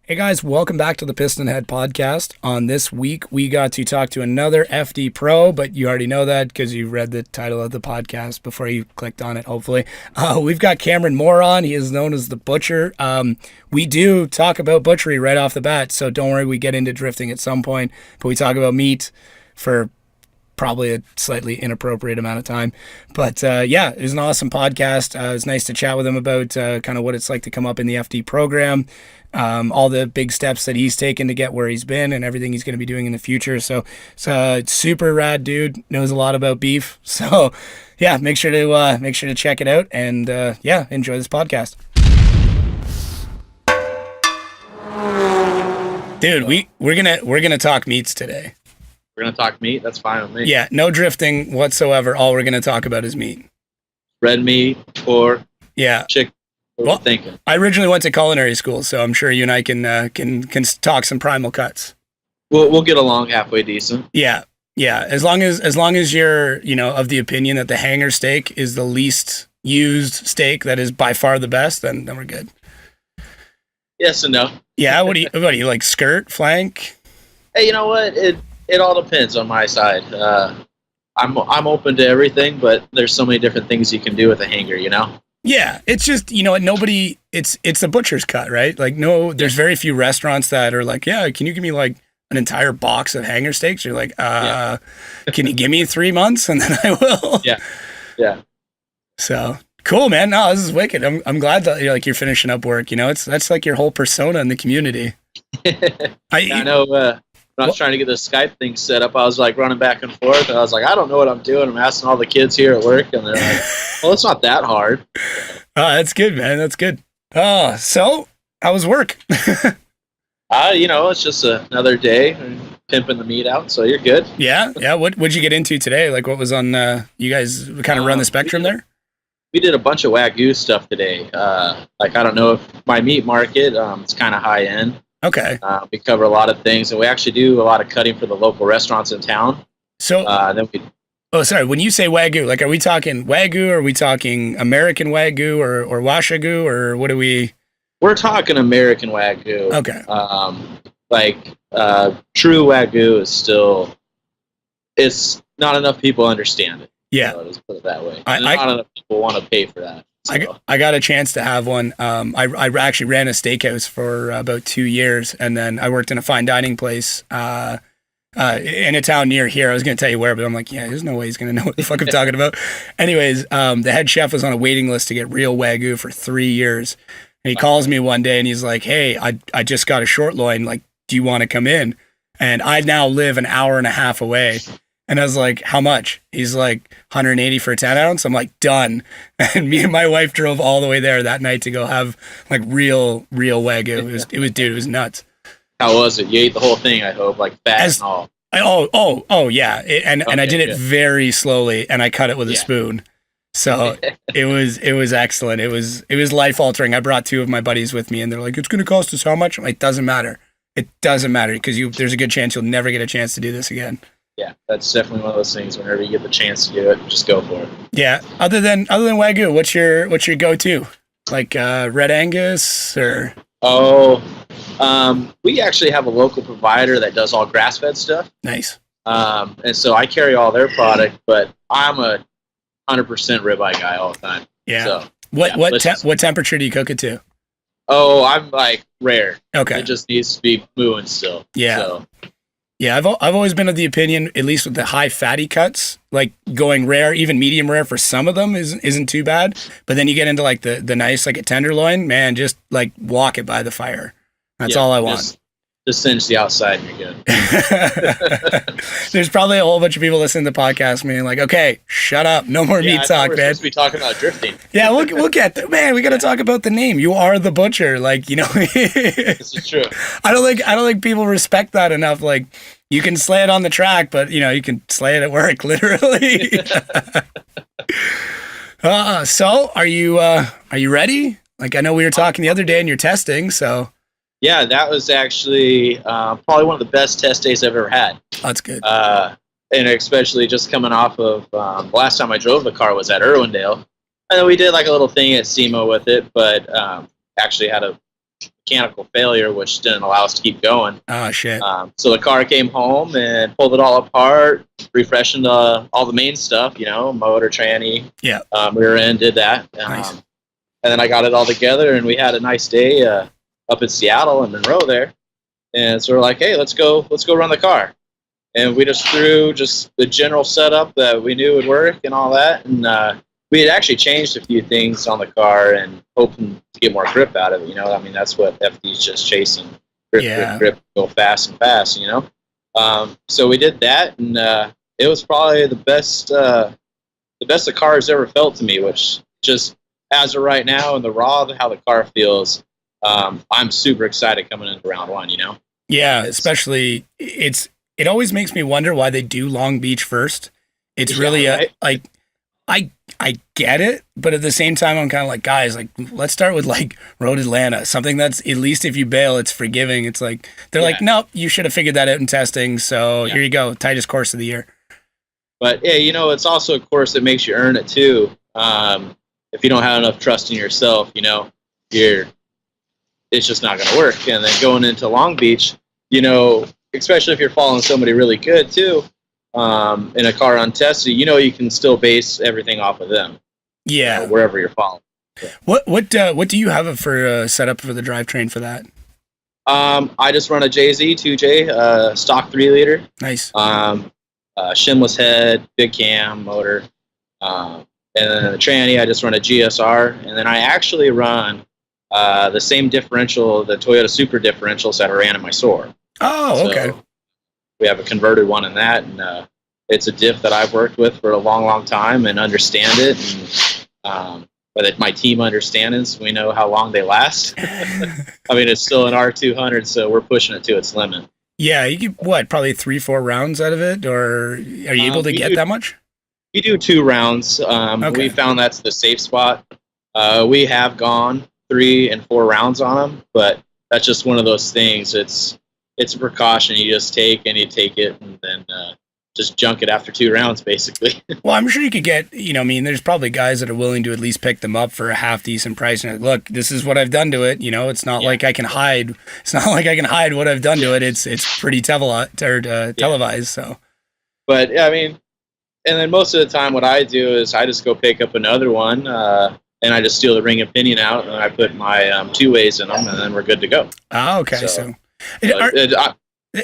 Hey guys, welcome back to the Pistonhead Podcast. On this week, we got to talk to another FD Pro, but you already know that because you read the title of the podcast before you clicked on it, hopefully. We've got Cameron Moore on. He is known as the Butcher. We do talk about butchery right off the bat, so don't worry, we get into drifting at some point, but we talk about meat for probably a slightly inappropriate amount of time. But yeah, it was an awesome podcast. It was nice to chat with him about kind of what it's like to come up in the FD program. All the big steps that he's taken to get where he's been and everything he's going to be doing in the future. So super rad dude, knows a lot about beef. So yeah, make sure to check it out and yeah, enjoy this podcast. Dude, we're gonna talk meats today. We're gonna talk meat. That's fine with me. Yeah, no drifting whatsoever. All we're gonna talk about is meat. Red meat, pork, chicken. Well, thinking. I originally went to culinary school, so I'm sure you and I can talk some primal cuts. We'll get along halfway decent. Yeah. As long as you're of the opinion that the hanger steak is the least used steak that is by far the best, then we're good. Yes and no. Yeah. What do you like? Skirt, flank? Hey, you know what? It all depends on my side. I'm open to everything, but there's so many different things you can do with a hanger. Yeah, it's just, nobody, it's the butcher's cut, right? Like, no, there's very few restaurants that are like, yeah, can you give me like an entire box of hanger steaks? You're like, can you give me 3 months and then I will? Yeah. So cool, man. No, this is wicked. I'm glad that you're finishing up work. That's like your whole persona in the community. I know. When I was trying to get the Skype thing set up, I was like running back and forth. And I was like, I don't know what I'm doing. I'm asking all the kids here at work, and they're like, well, it's not that hard. Oh, that's good, man. That's good. So how was work? It's just another day pimping the meat out, so you're good. Yeah. What'd you get into today? Like, what was on, you guys kind of run the spectrum there? We did a bunch of Wagyu stuff today. I don't know if my meat market, it's kind of high end. Okay. We cover a lot of things, and we actually do a lot of cutting for the local restaurants in town. So, when you say Wagyu, like, are we talking Wagyu, or are we talking American Wagyu, or Washagu, or what are we? We're talking American Wagyu. Okay. True Wagyu is still, it's not enough people understand it. Yeah. Let's put it that way. Not enough people want to pay for that. So. I got a chance to have one. I actually ran a steakhouse for about 2 years, and then I worked in a fine dining place in a town near here. I was going to tell you where, but I'm like, yeah, there's no way he's going to know what the fuck I'm talking about. Anyways, the head chef was on a waiting list to get real Wagyu for 3 years. And he calls me one day and he's like, hey, I just got a short loin. Like, do you want to come in? And I now live an hour and a half away. And I was like, how much? He's like, 180 for a 10 ounce. I'm like, done. And me and my wife drove all the way there that night to go have like real Wagyu. It was nuts. How was it? You ate the whole thing, I hope, like fat and all. Oh yeah. And I did it very slowly, and I cut it with a spoon. So it was excellent. It was life altering. I brought 2 of my buddies with me, and they're like, it's going to cost us how much? I'm like, doesn't matter. It doesn't matter, because there's a good chance you'll never get a chance to do this again. Yeah, that's definitely one of those things. Whenever you get the chance to do it, just go for it. Yeah. Other than Wagyu, what's your go-to? Like Red Angus or? We actually have a local provider that does all grass-fed stuff. Nice. And so I carry all their product, but I'm a 100% ribeye guy all the time. Yeah. So what temperature do you cook it to? Oh, I'm like rare. Okay. It just needs to be moving still. Yeah. So. Yeah, I've always been of the opinion, at least with the high fatty cuts, like going rare, even medium rare for some of them isn't too bad. But then you get into like the nice, like a tenderloin, man, just like walk it by the fire. That's all I want. Just singe the outside and you're good. There's probably a whole bunch of people listening to the podcast being like, okay, shut up. No more meat talk, man. We're supposed to be talking about drifting. Yeah, we'll get there. Man, we got to talk about the name. You are the Butcher. Like, This is true. I don't think people respect that enough. Like, you can slay it on the track, but you can slay it at work, literally. So are you ready? Like, I know we were talking the other day and you're testing, so. Yeah, that was actually probably one of the best test days I've ever had. That's good. And especially just coming off of the last time I drove the car was at Irwindale. And then we did like a little thing at SEMA with it, but actually had a mechanical failure, which didn't allow us to keep going. Oh, shit. So the car came home and pulled it all apart, refreshed all the main stuff, motor, tranny, rear end, did that. Nice. And then I got it all together, and we had a nice day up in Seattle and Monroe there. And so we're like, hey, let's go run the car. And we just threw the general setup that we knew would work and all that. And we had actually changed a few things on the car and hoping to get more grip out of it. That's what FD's just chasing. Grip, go fast and fast, So we did that, and it was probably the best the car's ever felt to me, which just as of right now in the raw, how the car feels, I'm super excited coming into round one, Yeah, especially it always makes me wonder why they do Long Beach first. It's really right? I get it, but at the same time, I'm kind of like, guys, like, let's start with like Road Atlanta, something that's at least if you bail, it's forgiving. It's like they're like, nope, you should have figured that out in testing. So here you go, tightest course of the year. But yeah, it's also a course that makes you earn it too. If you don't have enough trust in yourself, it's just not going to work. And then going into Long Beach, especially if you're following somebody really good too. In a car untested, you can still base everything off of them. Yeah, wherever you're following. Yeah. What do you have for setup for the drivetrain for that? I just run a JZ 2J stock 3-liter. Nice. Shimless head, big cam motor, and then the tranny I just run a GSR, and then I actually run the same differential, the Toyota Super differentials that I ran in my SOAR. Oh, okay. So, we have a converted one in that, and it's a diff that I've worked with for a long, long time and understand it. And but my team understands, we know how long they last. It's still an R200, so we're pushing it to its limit. Yeah, you get, probably 3-4 rounds out of it, or are you able to get that much? You do 2 rounds. Okay. We found that's the safe spot. We have gone 3 and 4 rounds on them, but that's just one of those things. It's a precaution you just take, and you take it and then just junk it after 2 rounds, basically. Well, I'm sure you could get, there's probably guys that are willing to at least pick them up for a half decent price. And look, this is what I've done to it. It's not like I can hide. It's not like I can hide what I've done to it. It's pretty televised. So, but and then most of the time, what I do is I just go pick up another one, and I just steal the ring and pinion out, and I put my 2-ways in them, and then we're good to go. Oh, okay. So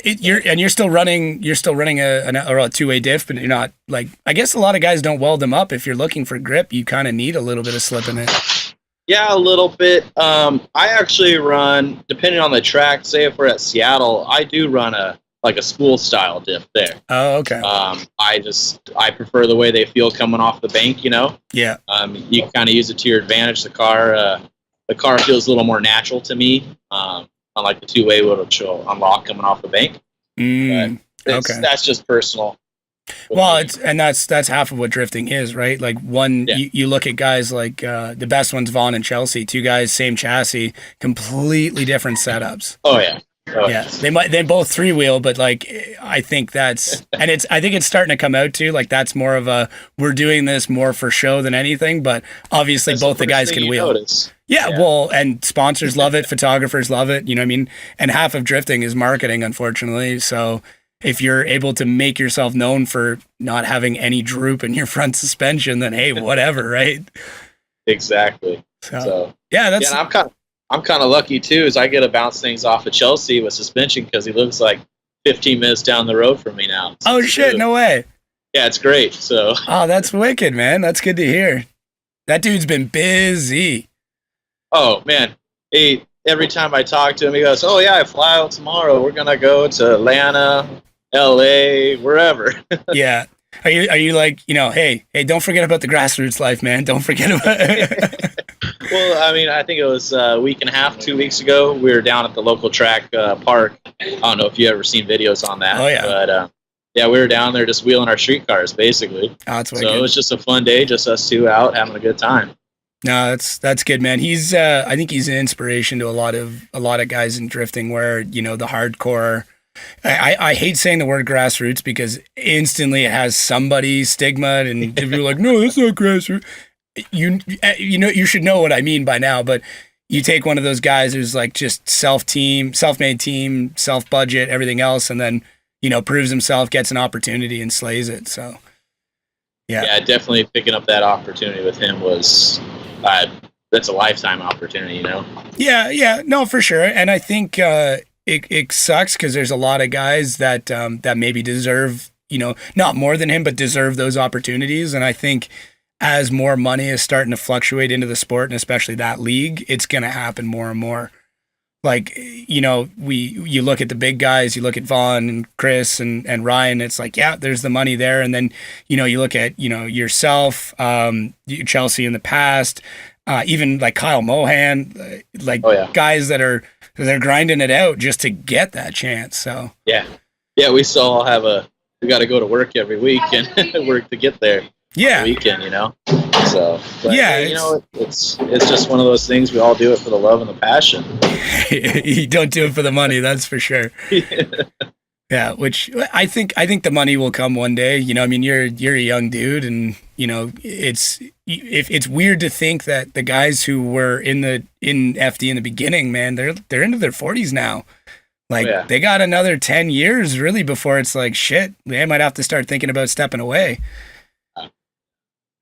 you're still running a 2-way diff, but you're not like, I guess a lot of guys don't weld them up. If you're looking for grip, you kind of need a little bit of slip in it. Yeah, a little bit. I actually run, depending on the track, say if we're at Seattle, I do run a school style diff there. Oh, okay. I prefer the way they feel coming off the bank, Yeah. You kind of use it to your advantage. The car feels a little more natural to me. Unlike the 2-way, which will unlock coming off the bank. Okay. That's just personal. Well, that's half of what drifting is, right? Like you look at guys like the best ones, Vaughn and Chelsea, 2 guys, same chassis, completely different setups. Oh yeah. Yeah, they both 3-wheel, but like I think I think it's starting to come out too. Like that's more of we're doing this more for show than anything. But obviously, both the guys can wheel. Yeah, well, and sponsors love it, photographers love it. You know what I mean? And half of drifting is marketing, unfortunately. So if you're able to make yourself known for not having any droop in your front suspension, then hey, whatever, right? Exactly. So yeah, that's. Yeah, I'm kind of lucky too, as I get to bounce things off of Chelsea with suspension because he lives like 15 minutes down the road from me now. Oh shit! No way. Yeah, it's great. So. Oh, that's wicked, man. That's good to hear. That dude's been busy. Oh man, every time I talk to him, he goes, "Oh yeah, I fly out tomorrow. We're gonna go to Atlanta, LA, wherever." Yeah. Are you like, hey, don't forget about the grassroots life, man. Don't forget about it. Well, I think it was a week and a half, 2 weeks ago. We were down at the local track park. I don't know if you ever seen videos on that. Oh yeah. But yeah, we were down there just wheeling our street cars, basically. Oh, that's wicked. So it was just a fun day, just us 2 out having a good time. No, that's good, man. He's I think he's an inspiration to a lot of guys in drifting where, the hardcore. I hate saying the word grassroots because instantly it has somebody stigma and people are like, no, that's not grassroots. You should know what I mean by now, but you take one of those guys who's like just self-made team, self-budget, everything else, and then, proves himself, gets an opportunity and slays it. So, yeah. Yeah, definitely picking up that opportunity with him was, that's a lifetime opportunity, Yeah, no, for sure. And I think it sucks because there's a lot of guys that maybe deserve, not more than him, but deserve those opportunities. And I think as more money is starting to fluctuate into the sport, and especially that league, it's going to happen more and more. Like, you look at the big guys, you look at Vaughn and Chris and Ryan, it's like, yeah, there's the money there. And then, you look at, yourself, Chelsea in the past, even like Kyle Mohan, guys they're grinding it out just to get that chance. So, yeah, we still we got to go to work every week and work to get there. Yeah, weekend, So, but, yeah, it's just one of those things. We all do it for the love and the passion. You don't do it for the money, that's for sure. Yeah, which I think the money will come one day. You're a young dude, and it's weird to think that the guys who were in FD in the beginning, man, they're into their 40s now. Like, They got another 10 years really before it's like, shit, they might have to start thinking about stepping away.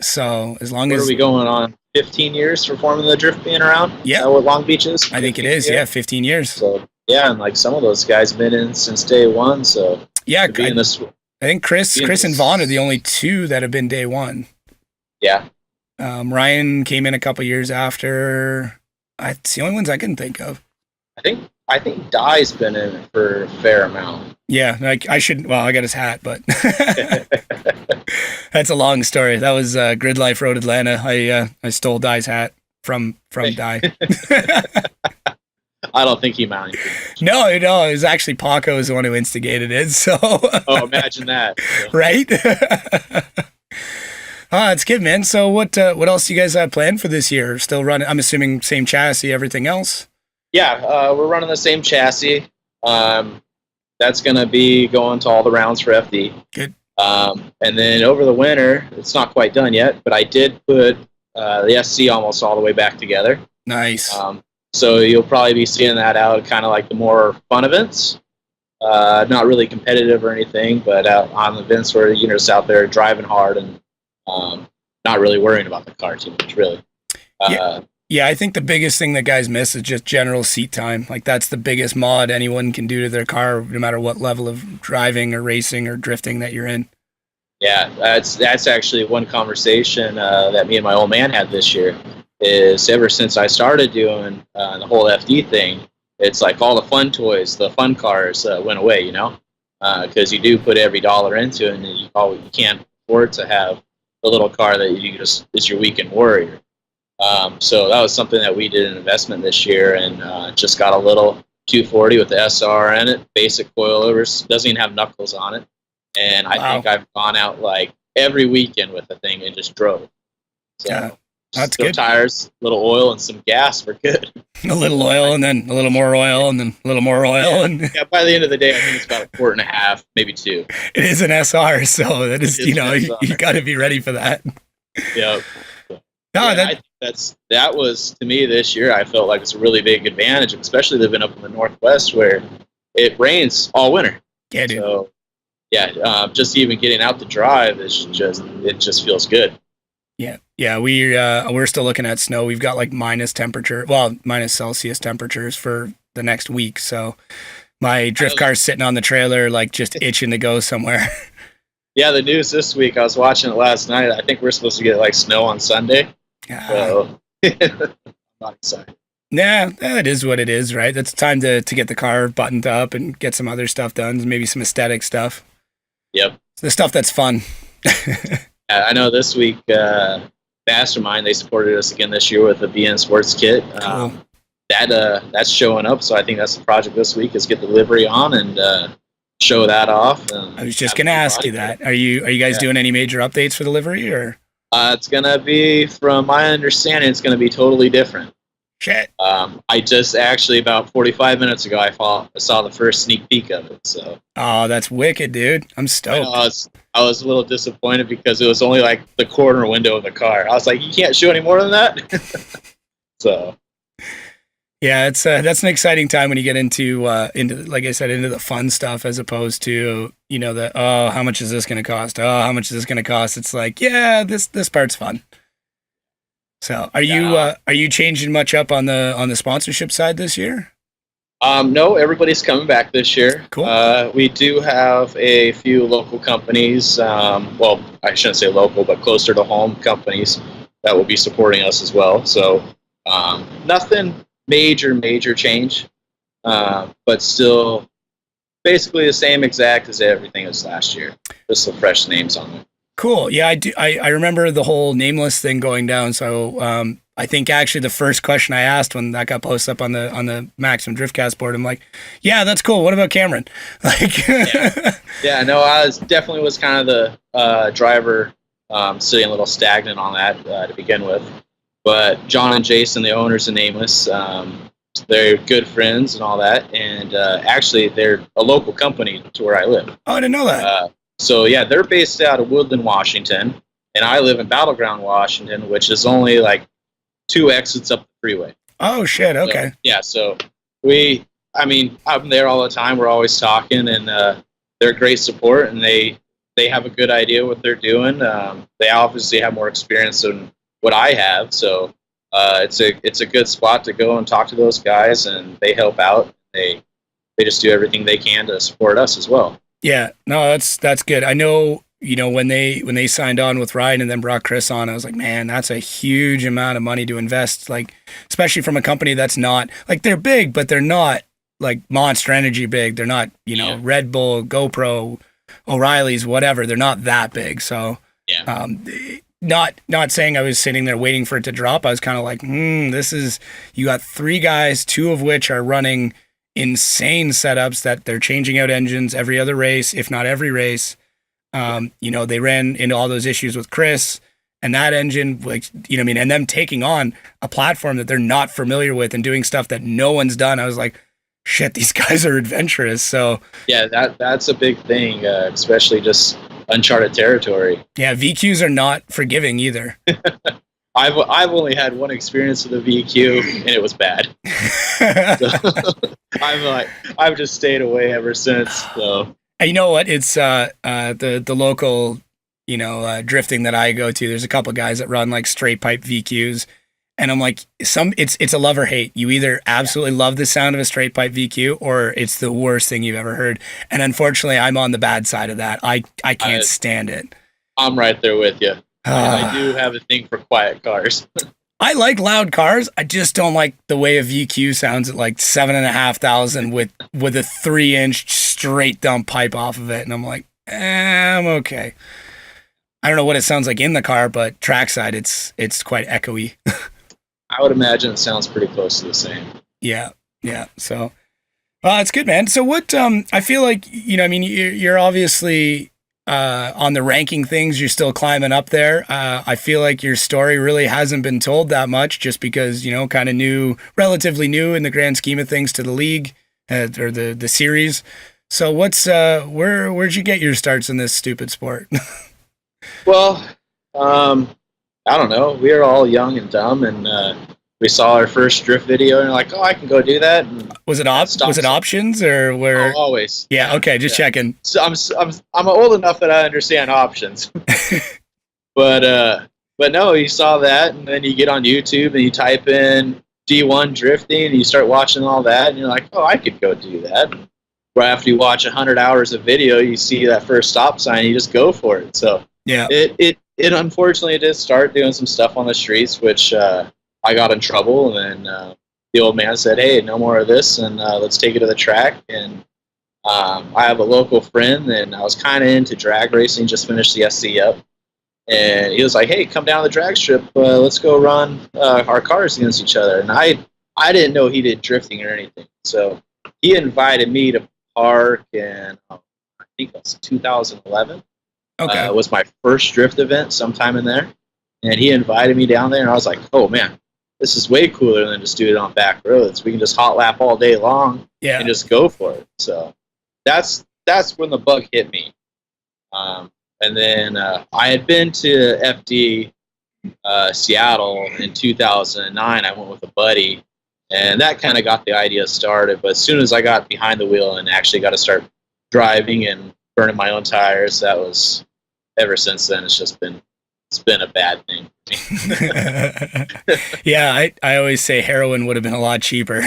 So as long as... What are we going on? 15 years for Forming the Drift being around? Yeah. What Long Beach is? I think it is, yeah, 15 years. So, yeah, and like some of those guys have been in since day one, so... Yeah, I think Chris and Vaughn are the only two that have been day one. Yeah. Ryan came in a couple years after. It's the only ones I can think of. I think Dye's been in it for a fair amount. Yeah, I got his hat, but that's a long story. That was Grid Life Road Atlanta. I stole Dye's hat from Dye. I don't think he mounted it. No, it was actually Paco was the one who instigated it. So. Oh, imagine that. Right? It's good, man. So what else do you guys have planned for this year? Still running, I'm assuming same chassis, everything else? Yeah, we're running the same chassis. That's going to be going to all the rounds for FD. Good. And then over the winter, it's not quite done yet, but I did put the SC almost all the way back together. Nice. So you'll probably be seeing that out kind of like the more fun events. Not really competitive or anything, but out on events where you're just out there driving hard and not really worrying about the car too much, really. Yeah, I think the biggest thing that guys miss is just general seat time. Like, that's the biggest mod anyone can do to their car, no matter what level of driving or racing or drifting that you're in. Yeah, that's actually one conversation that me and my old man had this year. Is ever since I started doing the whole FD thing, it's like all the fun toys, the fun cars went away, because you do put every dollar into it, and you can't afford to have a little car that you just is your weekend warrior. So that was something that we did an investment this year, and just got a little 240 with the SR in it, basic coilovers, doesn't even have knuckles on it. And I think I've gone out like every weekend with the thing and just drove. So, yeah, that's good. Tires, a little oil, and some gas were good. A little oil, and then a little more oil, and then a little more oil. And yeah, by the end of the day, I think it's about a quart and a half, maybe 2. It is an SR, so that is, you got to be ready for that. Yep. No, I think that was, to me, this year, I felt like it's a really big advantage, especially living up in the Northwest where it rains all winter. Yeah, dude. So, yeah, just even getting out to drive is just feels good. Yeah, we're still looking at snow. We've got like minus Celsius temperatures for the next week. So my drift car's sitting on the trailer, like just itching to go somewhere. Yeah, the news this week, I was watching it last night. I think we're supposed to get like snow on Sunday. So I'm not excited. Yeah, it is what it is, right? It's time to get the car buttoned up and get some other stuff done, maybe some aesthetic stuff. Yep. The stuff that's fun. I know this week, Mastermind, they supported us again this year with the BN Sports Kit. Cool. That's showing up, so I think that's the project this week is get the livery on and show that off. I was just going to ask you that. Are you guys doing any major updates for the livery, or? It's going to be, from my understanding, it's going to be totally different. Shit. I just actually about 45 minutes ago, I saw the first sneak peek of it. So. Oh, that's wicked, dude! I'm stoked. I was a little disappointed because it was only like the corner window of the car. I was like, you can't show any more than that. So. Yeah, it's that's an exciting time when you get into like I said, into the fun stuff as opposed to the oh, how much is this going to cost? Oh, how much is this going to cost? It's like, yeah, this part's fun. So are you changing much up on the sponsorship side this year? No, everybody's coming back this year. Cool. We do have a few local companies. Well, I shouldn't say local, but closer to home companies that will be supporting us as well. So nothing major change, but still basically the same exact as everything as last year. Just some fresh names on it. Cool. Yeah, I do. I remember the whole Nameless thing going down. So I think actually the first question I asked when that got posted up on the Maximum Driftcast board, I'm like, yeah, that's cool. What about Cameron? Like, yeah, no, I definitely was kind of the driver, sitting a little stagnant on that to begin with. But John and Jason, the owners of Nameless, they're good friends and all that. And actually, they're a local company to where I live. Oh, I didn't know that. So, yeah, they're based out of Woodland, Washington. And I live in Battleground, Washington, which is only like 2 exits up the freeway. Oh, shit. Okay. So, yeah, so I'm there all the time. We're always talking, and they're great support, and they have a good idea what they're doing. They obviously have more experience than what I have, so it's a good spot to go and talk to those guys, and they help out. They just do everything they can to support us as well. Yeah, no, that's good. I know, when they signed on with Ryan and then brought Chris on, I was like, man, that's a huge amount of money to invest, like, especially from a company that's not, like, they're big, but they're not, like, Monster Energy big. They're not, Red Bull, GoPro, O'Reilly's, whatever. They're not that big. So, yeah. Not saying I was sitting there waiting for it to drop. I was kind of like, you got 3 guys, 2 of which are running insane setups that they're changing out engines every other race, if not every race. They ran into all those issues with Chris and that engine, like, and them taking on a platform that they're not familiar with and doing stuff that no one's done. I was like, shit, these guys are adventurous. So yeah, that's a big thing, especially just uncharted territory. Yeah, VQs are not forgiving either. I've only had one experience with a VQ, and it was bad. So, I've just stayed away ever since. So you know what? It's the local drifting that I go to. There's a couple guys that run like straight pipe VQs, and I'm like, it's a love or hate. You either absolutely love the sound of a straight pipe VQ, or it's the worst thing you've ever heard. And unfortunately, I'm on the bad side of that. I can't stand it. I'm right there with you. I do have a thing for quiet cars. I like loud cars. I just don't like the way a VQ sounds at like 7,500 with a 3-inch straight dump pipe off of it. And I'm like, I'm okay. I don't know what it sounds like in the car, but trackside, it's quite echoey. I would imagine it sounds pretty close to the same. Yeah. So, it's good, man. So what, I feel like, you're obviously, on the ranking things, you're still climbing up there. I feel like your story really hasn't been told that much just because, kind of relatively new in the grand scheme of things to the league or the series. So where'd you get your starts in this stupid sport? Well, I don't know. We were all young and dumb, and we saw our first drift video, and like, oh, I can go do that. And was it options or where? Oh, always. Yeah. Okay. Just checking. So I'm old enough that I understand options. but no, you saw that, and then you get on YouTube and you type in D1 drifting, and you start watching all that, and you're like, oh, I could go do that. Right after you watch 100 hours of video, you see that first stop sign, you just go for it. So yeah, it unfortunately did start doing some stuff on the streets, which I got in trouble, and then the old man said, hey, no more of this, and let's take it to the track. And I have a local friend, and I was kind of into drag racing, just finished the SC up, and he was like, hey, come down the drag strip, let's go run our cars against each other. And I didn't know he did drifting or anything, so he invited me to park, and I think that's 2011. Okay. It was my first drift event sometime in there, and he invited me down there, and I was like, oh man, this is way cooler than just doing it on back roads. We can just hot lap all day long and just go for it. So that's when the bug hit me. And then I had been to FD Seattle in 2009. I went with a buddy, And that kind of got the idea started. But as soon as I got behind the wheel and actually got to start driving and burning my own tires, that was, ever since then, it's been a bad thing for me. Yeah, I always say heroin would have been a lot cheaper.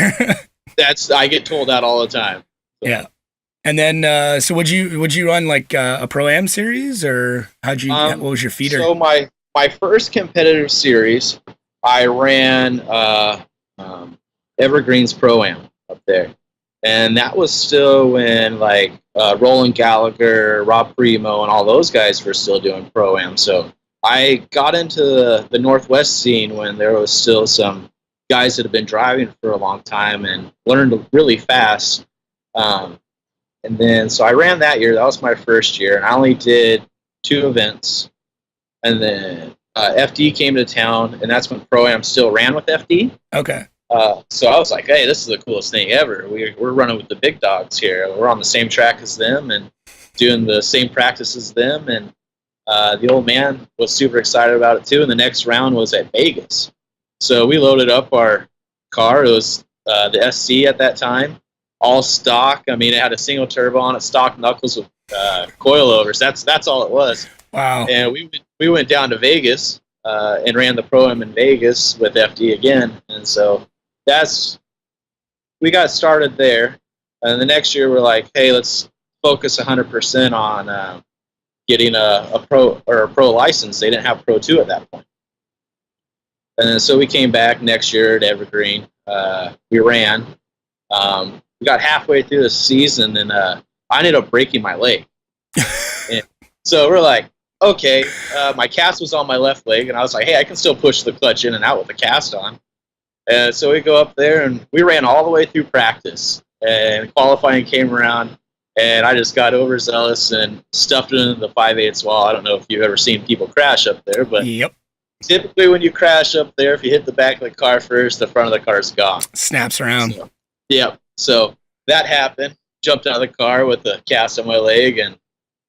I get told that all the time. So. Yeah. And then, so would you run like a Pro-Am series, or what was your feeder? So my first competitive series, I ran Evergreen's Pro-Am up there. And that was still when like Roland Gallagher, Rob Primo, and all those guys were still doing Pro-Am. So I got into the Northwest scene when there was still some guys that have been driving for a long time and learned really fast. And then, so I ran that year. That was my first year, and I only did 2 events. And then FD came to town, and that's when Pro-Am still ran with FD. Okay. So I was like, hey, this is the coolest thing ever. We're running with the big dogs here. We're on the same track as them and doing the same practice as them. And the old man was super excited about it too. And the next round was at Vegas. So we loaded up our car. It was the SC at that time, all stock. I mean, it had a single turbo on it, stock knuckles with coilovers. That's all it was. Wow. And we went down to Vegas and ran the Pro-Am in Vegas with FD again. And so we got started there. And the next year we're like, hey, let's focus 100% on getting a pro license. They didn't have Pro 2 at that point. And so we came back next year to Evergreen. We ran. We got halfway through the season, and I ended up breaking my leg. And so we're like, okay, my cast was on my left leg, and I was like, hey, I can still push the clutch in and out with the cast on. And so we go up there, and we ran all the way through practice. And qualifying came around, and I just got overzealous and stuffed it into the 5/8 wall. I don't know if you've ever seen people crash up there, but yep. Typically when you crash up there, if you hit the back of the car first, the front of the car is gone. Snaps around. So, yep. So that happened. Jumped out of the car with a cast on my leg, and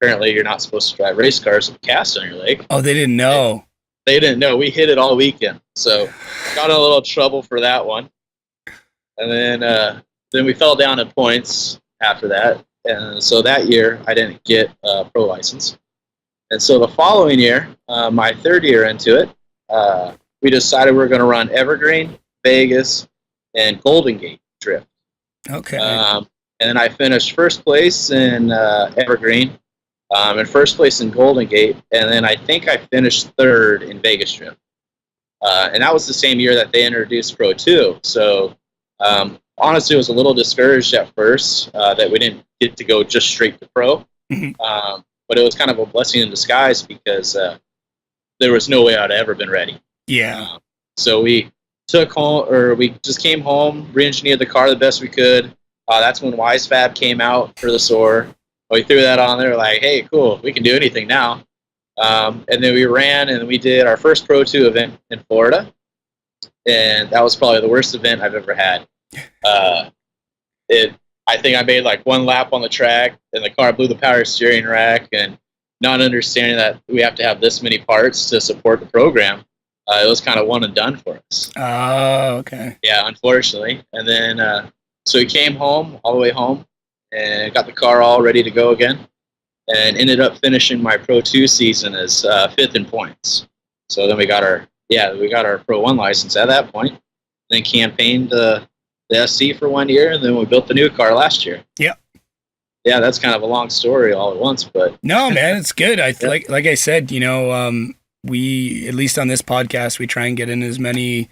apparently you're not supposed to drive race cars with a cast on your leg. Oh, they didn't know. They didn't know. We hit it all weekend. So got in a little trouble for that one. And then we fell down in points after that. And so that year I didn't get a pro license. And so the following year, my 3rd year into it, we decided we were going to run Evergreen, Vegas, and Golden Gate Drift. Okay. And then I finished 1st place in Evergreen, and 1st place in Golden Gate, and then I think I finished 3rd in Vegas Drift. And that was the same year that they introduced Pro 2. So honestly, I was a little discouraged at first that we didn't get to go just straight to Pro. Mm-hmm. But it was kind of a blessing in disguise because there was no way I'd ever been ready. Yeah. So we just came home, re-engineered the car the best we could. That's when WiseFab came out for the SOAR. We threw that on there, like, hey, cool, we can do anything now. And then we ran and we did our first Pro 2 event in Florida. And that was probably the worst event I've ever had. I think I made like 1 lap on the track, and the car blew the power steering rack, and not understanding that we have to have this many parts to support the program. It was kind of one and done for us. Oh, okay. Yeah, unfortunately. And then, so we came home, all the way home, and got the car all ready to go again, and ended up finishing my Pro 2 season as 5th in points. So then we got our Pro 1 license at that point, then campaigned the SC for 1 year, and then we built the new car last year. Yep. Yeah, that's kind of a long story all at once, but no, man, it's good. Like I said, we, at least on this podcast, we try and get in as many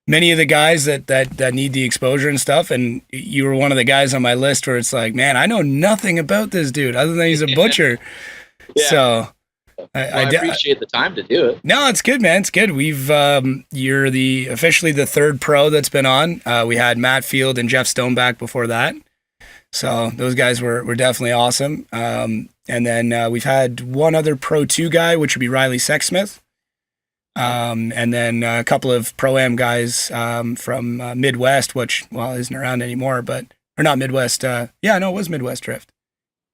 of the guys that need the exposure and stuff. And you were one of the guys on my list where it's like, man, I know nothing about this dude other than he's a butcher. Yeah. So I appreciate the time to do it. No, it's good, man. It's good. We've you're officially the 3rd pro that's been on. We had Matt Field and Jeff Stoneback before that. So those guys were definitely awesome. And then we've had one other Pro 2 guy, which would be Riley Sexsmith. And then a couple of Pro-Am guys from Midwest, which, well, isn't around anymore, or not Midwest. It was Midwest Drift.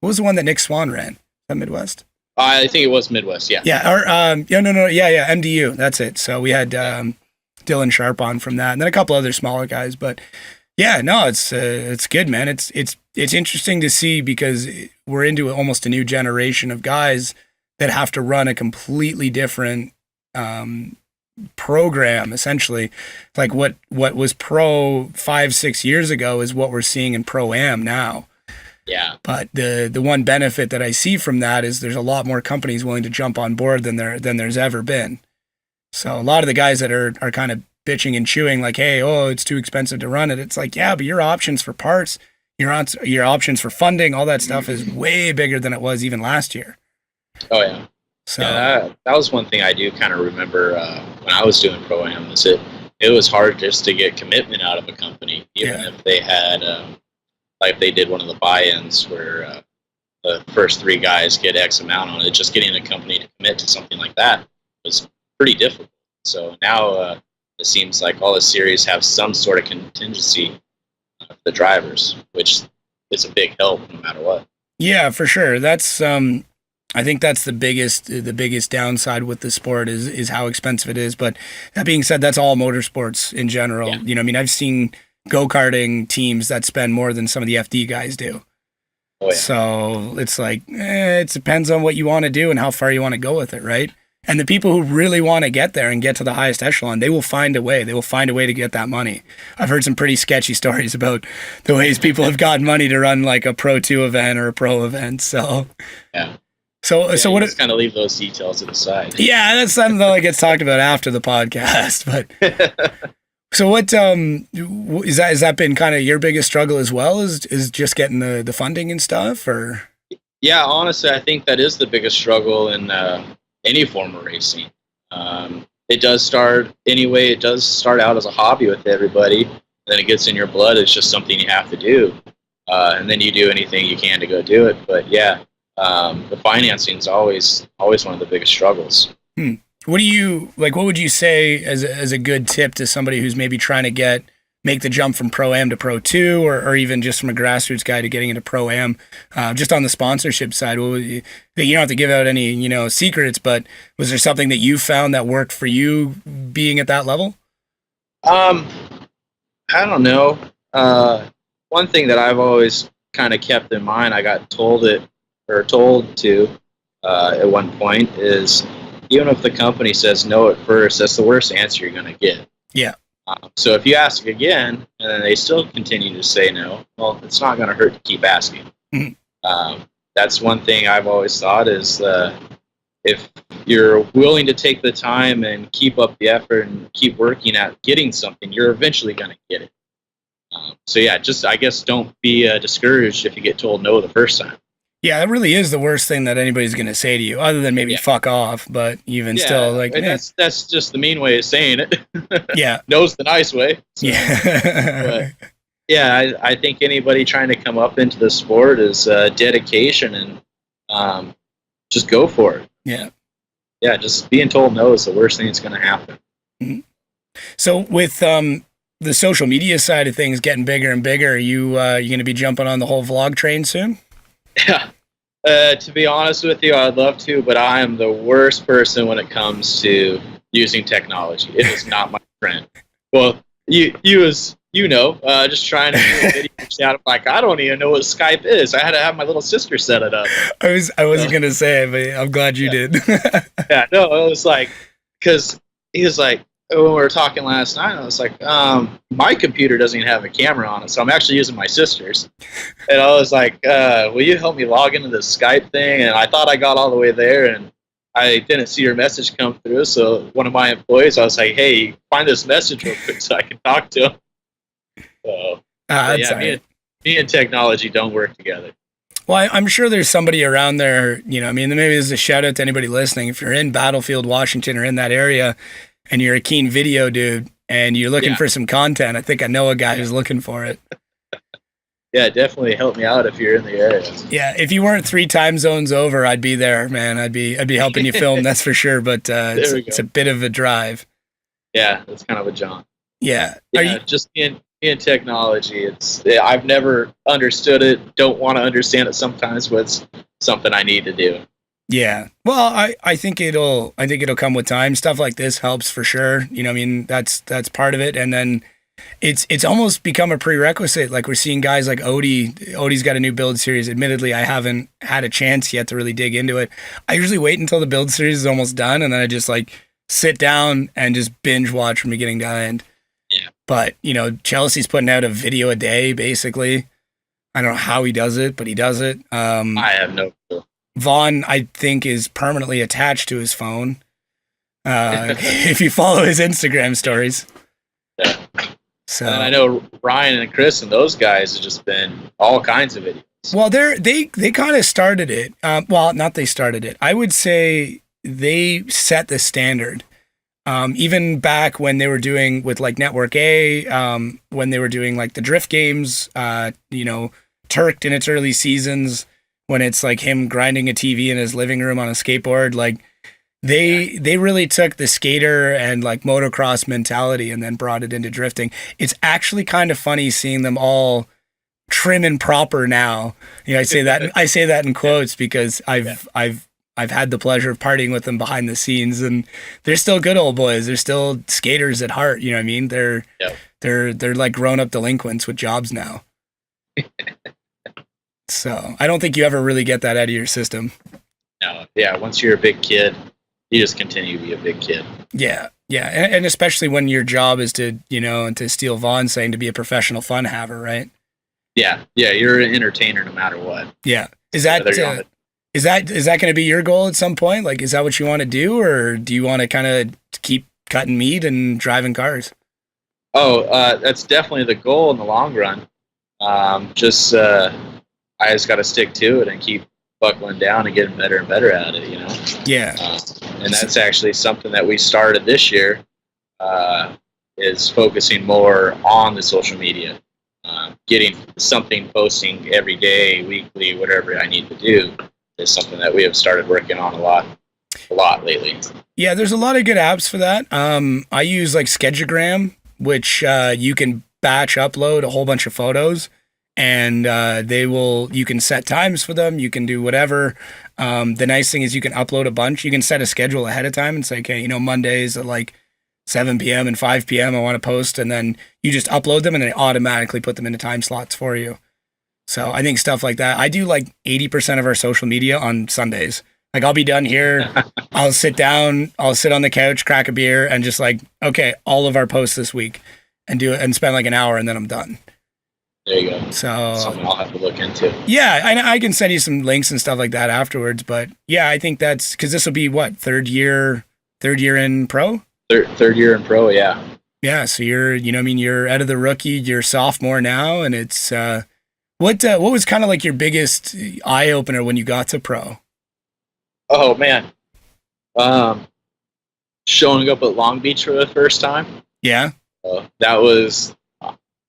What was the one that Nick Swan ran? Is that Midwest? I think it was Midwest, yeah. Yeah, or, MDU, that's it. So we had Dylan Sharp on from that, and then a couple other smaller guys. But yeah, no, it's good, man. It's interesting to see because we're into almost a new generation of guys that have to run a completely different program. Essentially, like what was pro 5-6 years ago is what we're seeing in Pro-Am now. Yeah. But the one benefit that I see from that is there's a lot more companies willing to jump on board than there's ever been. So a lot of the guys that are kind of bitching and chewing like, hey, it's too expensive to run it. It's like, yeah, but your options for parts, your options for funding, all that stuff is way bigger than it was even last year. Oh yeah. So yeah, that was one thing I do kind of remember when I was doing Pro-Am was it was hard just to get commitment out of a company, even if they had like if they did one of the buy-ins where the first 3 guys get X amount on it. Just getting a company to commit to something like that was pretty difficult. So now it seems like all the series have some sort of contingency for the drivers, which is a big help no matter what. Yeah, for sure. That's I think that's the biggest downside with the sport is how expensive it is. But that being said, that's all motorsports in general. Yeah. You know, I mean, I've seen go-karting teams that spend more than some of the FD guys do. Oh, yeah. So it's like, it depends on what you want to do and how far you want to go with it, right? And the people who really want to get there and get to the highest echelon, they will find a way. They will find a way to get that money. I've heard some pretty sketchy stories about the ways people have gotten money to run like a Pro 2 event or a Pro event. So yeah. So what? Just kind of leave those details to the side. Yeah, that's something that gets talked about after the podcast. But so what? Has that been kind of your biggest struggle as well? Is just getting the funding and stuff, or? Yeah, honestly, I think that is the biggest struggle in any form of racing. It does start anyway. It does start out as a hobby with everybody. Then it gets in your blood. It's just something you have to do, and then you do anything you can to go do it. But yeah. The financing is always one of the biggest struggles. What would you say as a good tip to somebody who's maybe trying to make the jump from Pro-Am to Pro 2 or even just from a grassroots guy to getting into Pro-Am, just on the sponsorship side? You don't have to give out any, secrets, but was there something that you found that worked for you being at that level? I don't know. One thing that I've always kind of kept in mind, I got told to at one point, is even if the company says no at first, that's the worst answer you're going to get. Yeah. So if you ask again and then they still continue to say no, well, it's not going to hurt to keep asking. Mm-hmm. That's one thing I've always thought is if you're willing to take the time and keep up the effort and keep working at getting something, you're eventually going to get it. So yeah, just I guess don't be discouraged if you get told no the first time. Yeah, that really is the worst thing that anybody's going to say to you, other than maybe fuck off. But even still, like that's just the mean way of saying it. Yeah, no's the nice way. So. Yeah, but, yeah. I think anybody trying to come up into the sport is dedication and just go for it. Yeah, yeah. Just being told no is the worst thing that's going to happen. Mm-hmm. So with the social media side of things getting bigger and bigger, are you going to be jumping on the whole vlog train soon? Yeah. To be honest with you, I'd love to, but I am the worst person when it comes to using technology. It is not my friend. Well, you just trying to do a video chat. I'm like, I don't even know what Skype is. I had to have my little sister set it up. I wasn't going to say it, but I'm glad you did. Yeah, no, it was like, because he was like, when we were talking last night, I was like, my computer doesn't even have a camera on it, so I'm actually using my sister's. And I was like, will you help me log into the Skype thing? And I thought I got all the way there, and I didn't see your message come through. So one of my employees, I was like, hey, find this message real quick so I can talk to him. So, yeah, me and technology don't work together. Well, I'm sure there's somebody around there, maybe there's a shout out to anybody listening. If you're in Battlefield, Washington, or in that area, and you're a keen video dude, and you're looking for some content, I think I know a guy who's looking for it. Yeah, definitely help me out if you're in the area. Yeah, if you weren't 3 time zones over, I'd be there, man. I'd be helping you film, that's for sure. But it's a bit of a drive. Yeah, it's kind of a jaunt. Yeah. Just in technology, I've never understood it. Don't want to understand it sometimes, but it's something I need to do. Yeah. Well, I think it'll come with time. Stuff like this helps for sure. You know, I mean, that's part of it. And then it's almost become a prerequisite. Like we're seeing guys like Odie. Odie's got a new build series. Admittedly, I haven't had a chance yet to really dig into it. I usually wait until the build series is almost done, and then I just like sit down and just binge watch from beginning to end. Yeah. But, you know, Chelsea's putting out a video a day, basically. I don't know how he does it, but he does it. I have no clue. Vaughn, I think, is permanently attached to his phone. If you follow his Instagram stories. Yeah. So, and I know Ryan and Chris and those guys have just been all kinds of videos. Well, they kind of started it. Well, not they started it. I would say they set the standard. Even back when they were doing with like Network A, when they were doing like the drift games, you know, Turked in its early seasons, when it's like him grinding a TV in his living room on a skateboard, like they really took the skater and like motocross mentality and then brought it into drifting. It's actually kind of funny seeing them all trim and proper now. You know, I say that in quotes because I've had the pleasure of partying with them behind the scenes, and they're still good old boys. They're still skaters at heart. You know what I mean? They're like grown up delinquents with jobs now. So I don't think you ever really get that out of your system. No, yeah. Once you're a big kid, you just continue to be a big kid. Yeah, yeah, and especially when your job is to, you know, and to steal Vaughn's saying, to be a professional fun haver, right? Yeah, you're an entertainer no matter what. Yeah, is that going to be your goal at some point? Like, is that what you want to do, or do you want to kind of keep cutting meat and driving cars? Oh, that's definitely the goal in the long run. I just got to stick to it and keep buckling down and getting better and better at it, you know? Yeah. And that's actually something that we started this year, is focusing more on the social media, getting something posting every day, weekly, whatever I need to do is something that we have started working on a lot lately. Yeah, there's a lot of good apps for that. I use like Schedugram, which you can batch upload a whole bunch of photos, and you can set times for them. You can do whatever. The nice thing is you can upload a bunch. You can set a schedule ahead of time and say, okay, you know, Mondays at like 7 p.m. and 5 p.m. I want to post, and then you just upload them and they automatically put them into time slots for you. So I think stuff like that. I do like 80% of our social media on Sundays. Like I'll be done here. I'll sit down, I'll sit on the couch, crack a beer, and just like, okay, all of our posts this week, and do it and spend like an hour, and then I'm done. There you go. So something I'll have to look into. Yeah, I can send you some links and stuff like that afterwards. But yeah, I think that's because this will be what, third year in pro. Third year in pro, yeah. Yeah, so you're, you know, I mean, you're out of the rookie, you're sophomore now, and it's what was kind of like your biggest eye opener when you got to pro? Oh man, showing up at Long Beach for the first time. Yeah, that was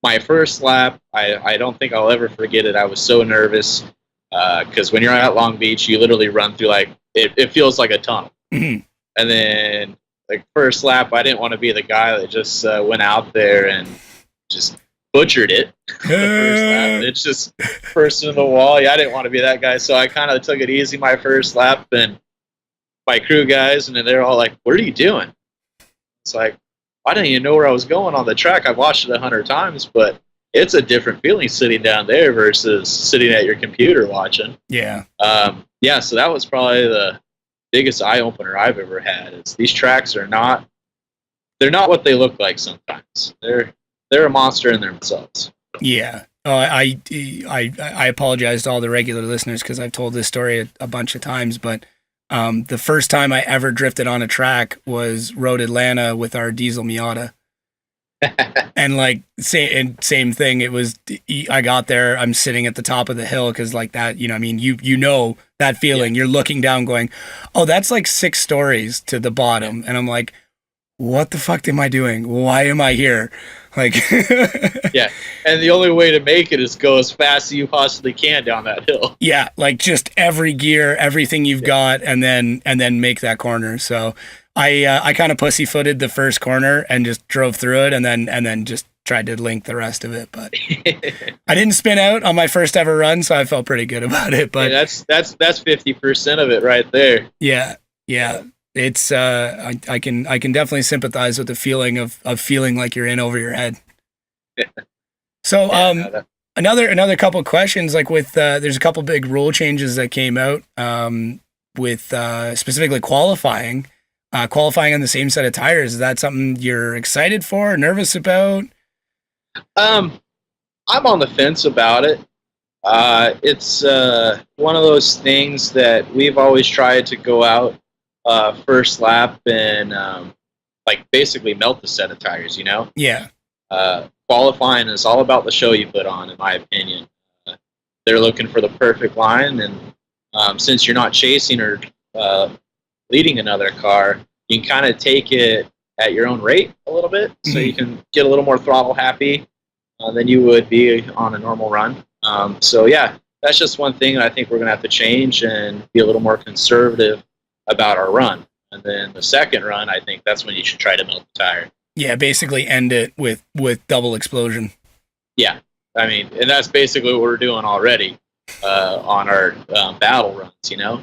my first lap. I don't think I'll ever forget it. I was so nervous because when you're at Long Beach, you literally run through like it feels like a tunnel. Mm-hmm. And then like first lap, I didn't want to be the guy that just went out there and just butchered it. The first lap. It's just first in the wall. Yeah, I didn't want to be that guy, so I kind of took it easy my first lap. And my crew guys, and they're all like, "What are you doing?" It's like, I didn't even know where I was going on the track. I've watched it 100 times, but it's a different feeling sitting down there versus sitting at your computer watching. Yeah. Yeah. So that was probably the biggest eye opener I've ever had. Is these tracks they're not what they look like sometimes. They're a monster in themselves. Yeah. I apologize to all the regular listeners because I've told this story a bunch of times, but the first time I ever drifted on a track was Road Atlanta with our diesel Miata. And like same thing. It was, I got there, I'm sitting at the top of the hill because like that, you know, I mean, you know that feeling. Yeah. You're looking down going, oh, that's like 6 stories to the bottom. And I'm like, what the fuck am I doing? Why am I here? Like, yeah. And the only way to make it is go as fast as you possibly can down that hill. Yeah. Like just every gear, everything you've got, and then make that corner. So I kind of pussyfooted the first corner and just drove through it and then just tried to link the rest of it, but I didn't spin out on my first ever run, so I felt pretty good about it. But yeah, that's 50% of it right there. Yeah. It's I can definitely sympathize with the feeling of feeling like you're in over your head. So another couple of questions, like with there's a couple big rule changes that came out with specifically qualifying on the same set of tires. Is that something you're excited for, nervous about? I'm on the fence about it. It's one of those things that we've always tried to go out first lap and like basically melt the set of tires, you know? Yeah. Qualifying is all about the show you put on, in my opinion. They're looking for the perfect line, and since you're not chasing or leading another car, you can kind of take it at your own rate a little bit, so you can get a little more throttle happy than you would be on a normal run. So yeah, that's just one thing I think we're going to have to change and be a little more conservative about our run. And then the second run, I think that's when you should try to melt the tire. Yeah, basically end it with double explosion. Yeah, I mean, and that's basically what we're doing already on our battle runs, you know?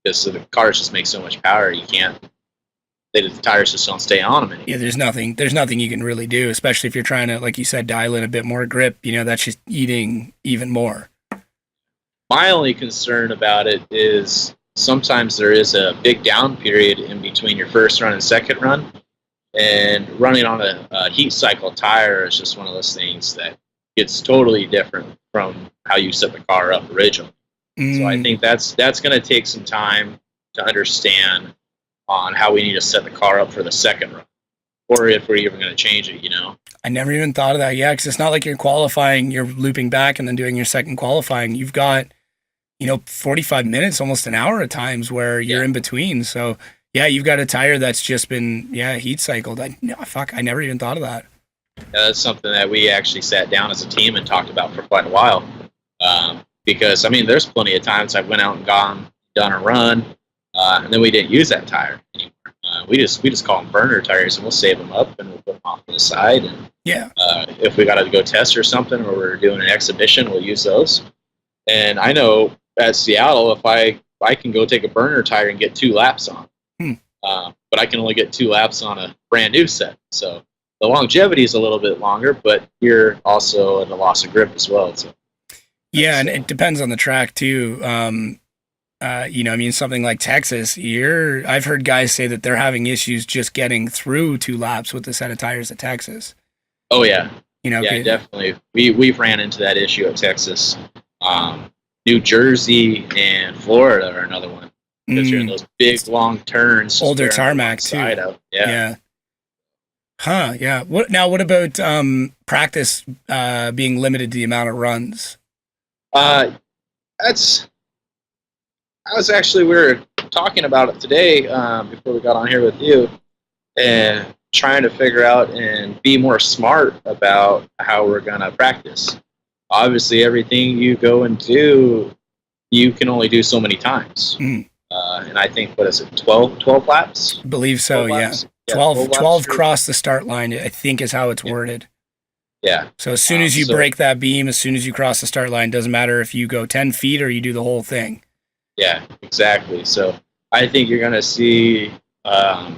Because the cars just make so much power, you can't. The tires just don't stay on them anymore. Yeah, there's nothing you can really do, especially if you're trying to, like you said, dial in a bit more grip. You know, that's just eating even more. My only concern about it is sometimes there is a big down period in between your first run and second run, and running on a heat cycle tire is just one of those things that gets totally different from how you set the car up originally. So I think that's going to take some time to understand on how we need to set the car up for the second run, or if we're even going to change it, you know? I never even thought of that. Yeah, because it's not like you're qualifying, you're looping back and then doing your second qualifying. You've got, 45 minutes, almost an hour at times where you're in between. So, yeah, you've got a tire that's just been, heat cycled. I never even thought of that. Yeah, that's something that we actually sat down as a team and talked about for quite a while. Because, I mean, there's plenty of times I went out and done a run, and then we didn't use that tire anymore. We just call them burner tires, and we'll save them up and we'll put them off to the side. And if we got to go test or something, or we're doing an exhibition, we'll use those. And I know at Seattle, if I can go take a burner tire and get 2 laps on, but I can only get 2 laps on a brand new set. So the longevity is a little bit longer, but you're also at a loss of grip as well. So. Yeah, and it depends on the track too. Something like Texas, I've heard guys say that they're having issues just getting through 2 laps with the set of tires at Texas. Oh yeah, definitely. We've ran into that issue at Texas. New Jersey and Florida are another one, because you're in those big long turns, older tarmac too. Yeah. Huh? Yeah. What about practice being limited to the amount of runs? We were talking about it today before we got on here with you, and trying to figure out and be more smart about how we're going to practice. Obviously, everything you go and do, you can only do so many times. And I think, 12 laps? I believe so, 12 cross the start line, I think, is how it's worded. Yeah. So as soon as you break that beam, as soon as you cross the start line, doesn't matter if you go 10 feet or you do the whole thing. Yeah, exactly. So I think you're going to see a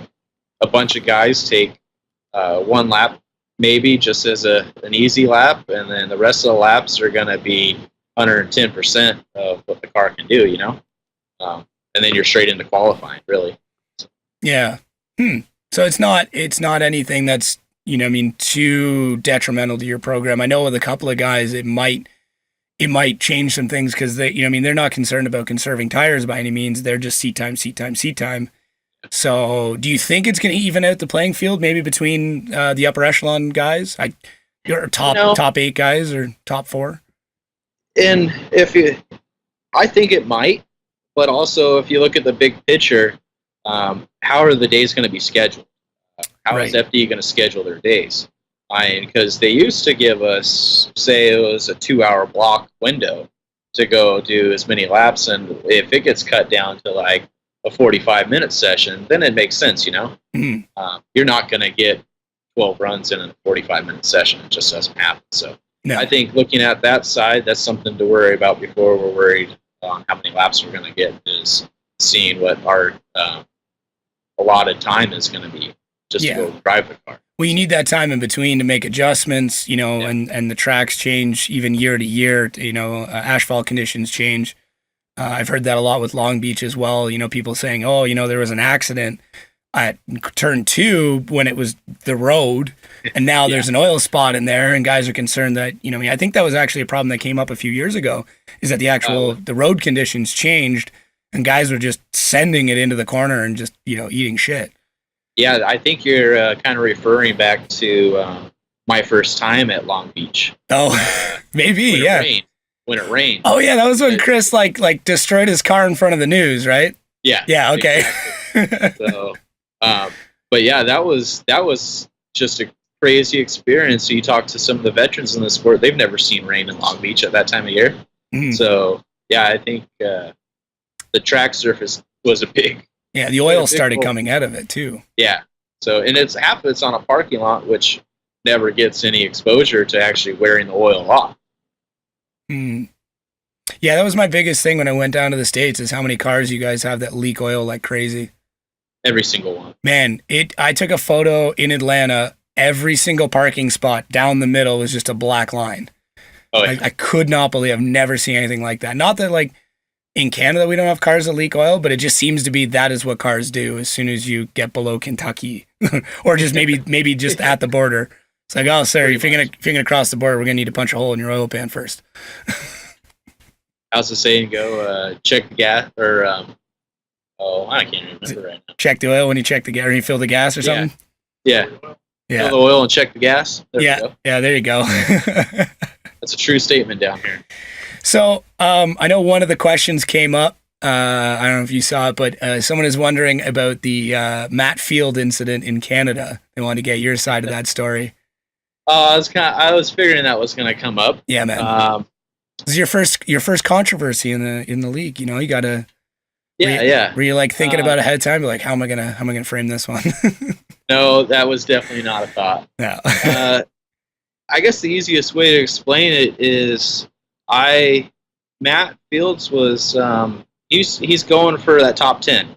bunch of guys take 1 lap, maybe just as an easy lap, and then the rest of the laps are going to be 110% of what the car can do, and then you're straight into qualifying, really. Yeah. So it's not anything that's, too detrimental to your program. I know with a couple of guys, it might change some things, because they're not concerned about conserving tires by any means. They're just seat time. So do you think it's going to even out the playing field, maybe between the upper echelon guys, your top 8 guys or top 4? And I think it might, but also if you look at the big picture, how are the days going to be scheduled? How is FD going to schedule their days? Because they used to give us, say it was a 2-hour block window to go do as many laps, and if it gets cut down to like a 45-minute session, then it makes sense, You're not going to get 12 runs in a 45-minute session. It just doesn't happen. So No. I think looking at that side, that's something to worry about before we're worried on how many laps we're going to get, is seeing what our allotted time is going to be just to go drive the car. Well, you need that time in between to make adjustments, and the tracks change even year to year. Asphalt conditions change. I've heard that a lot with Long Beach as well. People saying, oh, there was an accident at turn 2 when it was the road, and now there's an oil spot in there, and guys are concerned that, I think that was actually a problem that came up a few years ago, is that the road conditions changed, and guys were just sending it into the corner and just, eating shit. Yeah, I think you're kind of referring back to my first time at Long Beach. Oh, maybe, When it rained. Oh, yeah, that was when Chris, like destroyed his car in front of the news, right? Yeah. Yeah, okay. Exactly. So, but yeah, that was just a crazy experience. So you talk to some of the veterans in the sport, they've never seen rain in Long Beach at that time of year. Mm-hmm. So, yeah, I think the track surface was a big... Yeah, the oil started coming out of it too. Yeah. So, and it's half of it's on a parking lot, which never gets any exposure to actually wearing the oil off. Hmm. Yeah, that was my biggest thing when I went down to the States, is how many cars you guys have that leak oil like crazy. Every single one. Man, I took a photo in Atlanta. Every single parking spot down the middle was just a black line. Oh, yeah. I could not believe, I've never seen anything like that. Not that like in Canada we don't have cars that leak oil, but it just seems to be that is what cars do as soon as you get below Kentucky, or just maybe just at the border. It's like, oh, sir, if you're gonna cross the border, we're gonna need to punch a hole in your oil pan first. How's the saying go? Check the gas, or I can't remember right now. Check the oil when you check the gas, or you fill the gas or something. Yeah. Fill the oil and check the gas. Yeah, there you go. That's a true statement down here. So I know one of the questions came up. I don't know if you saw it, but someone is wondering about the Matt Field incident in Canada. They wanted to get your side of that story. I was figuring that was going to come up. Yeah, man. This is your first controversy in the league. You gotta. Were you like thinking about it ahead of time? You're like, how am I gonna frame this one? No, that was definitely not a thought. No. I guess the easiest way to explain it is Matt Fields was he's going for that top 10,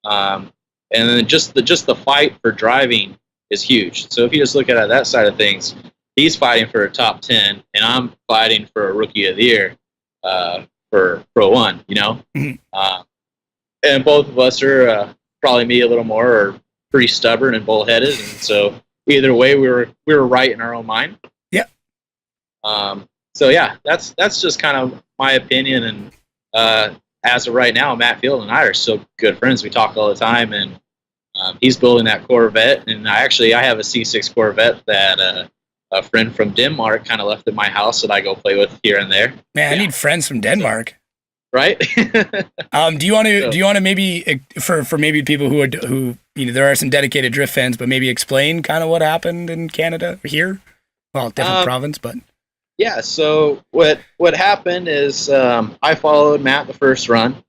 and then just the fight for driving is huge. So if you just look at that side of things, he's fighting for a top 10, and I'm fighting for a Rookie of the Year for Pro 1. Mm-hmm. And both of us are probably me a little more, are pretty stubborn and bullheaded, and so either way we were right in our own mind. Yeah. So yeah, that's just kind of my opinion, and as of right now, Matt Field and I are still good friends. We talk all the time, and he's building that Corvette, and I have a C6 Corvette that a friend from Denmark kind of left at my house that I go play with here and there. Man, I need friends from Denmark. Right? Do you want to maybe for maybe people who there are some dedicated drift fans, but maybe explain kind of what happened in Canada here? Well, different province, but yeah. So what happened is I followed Matt the first run,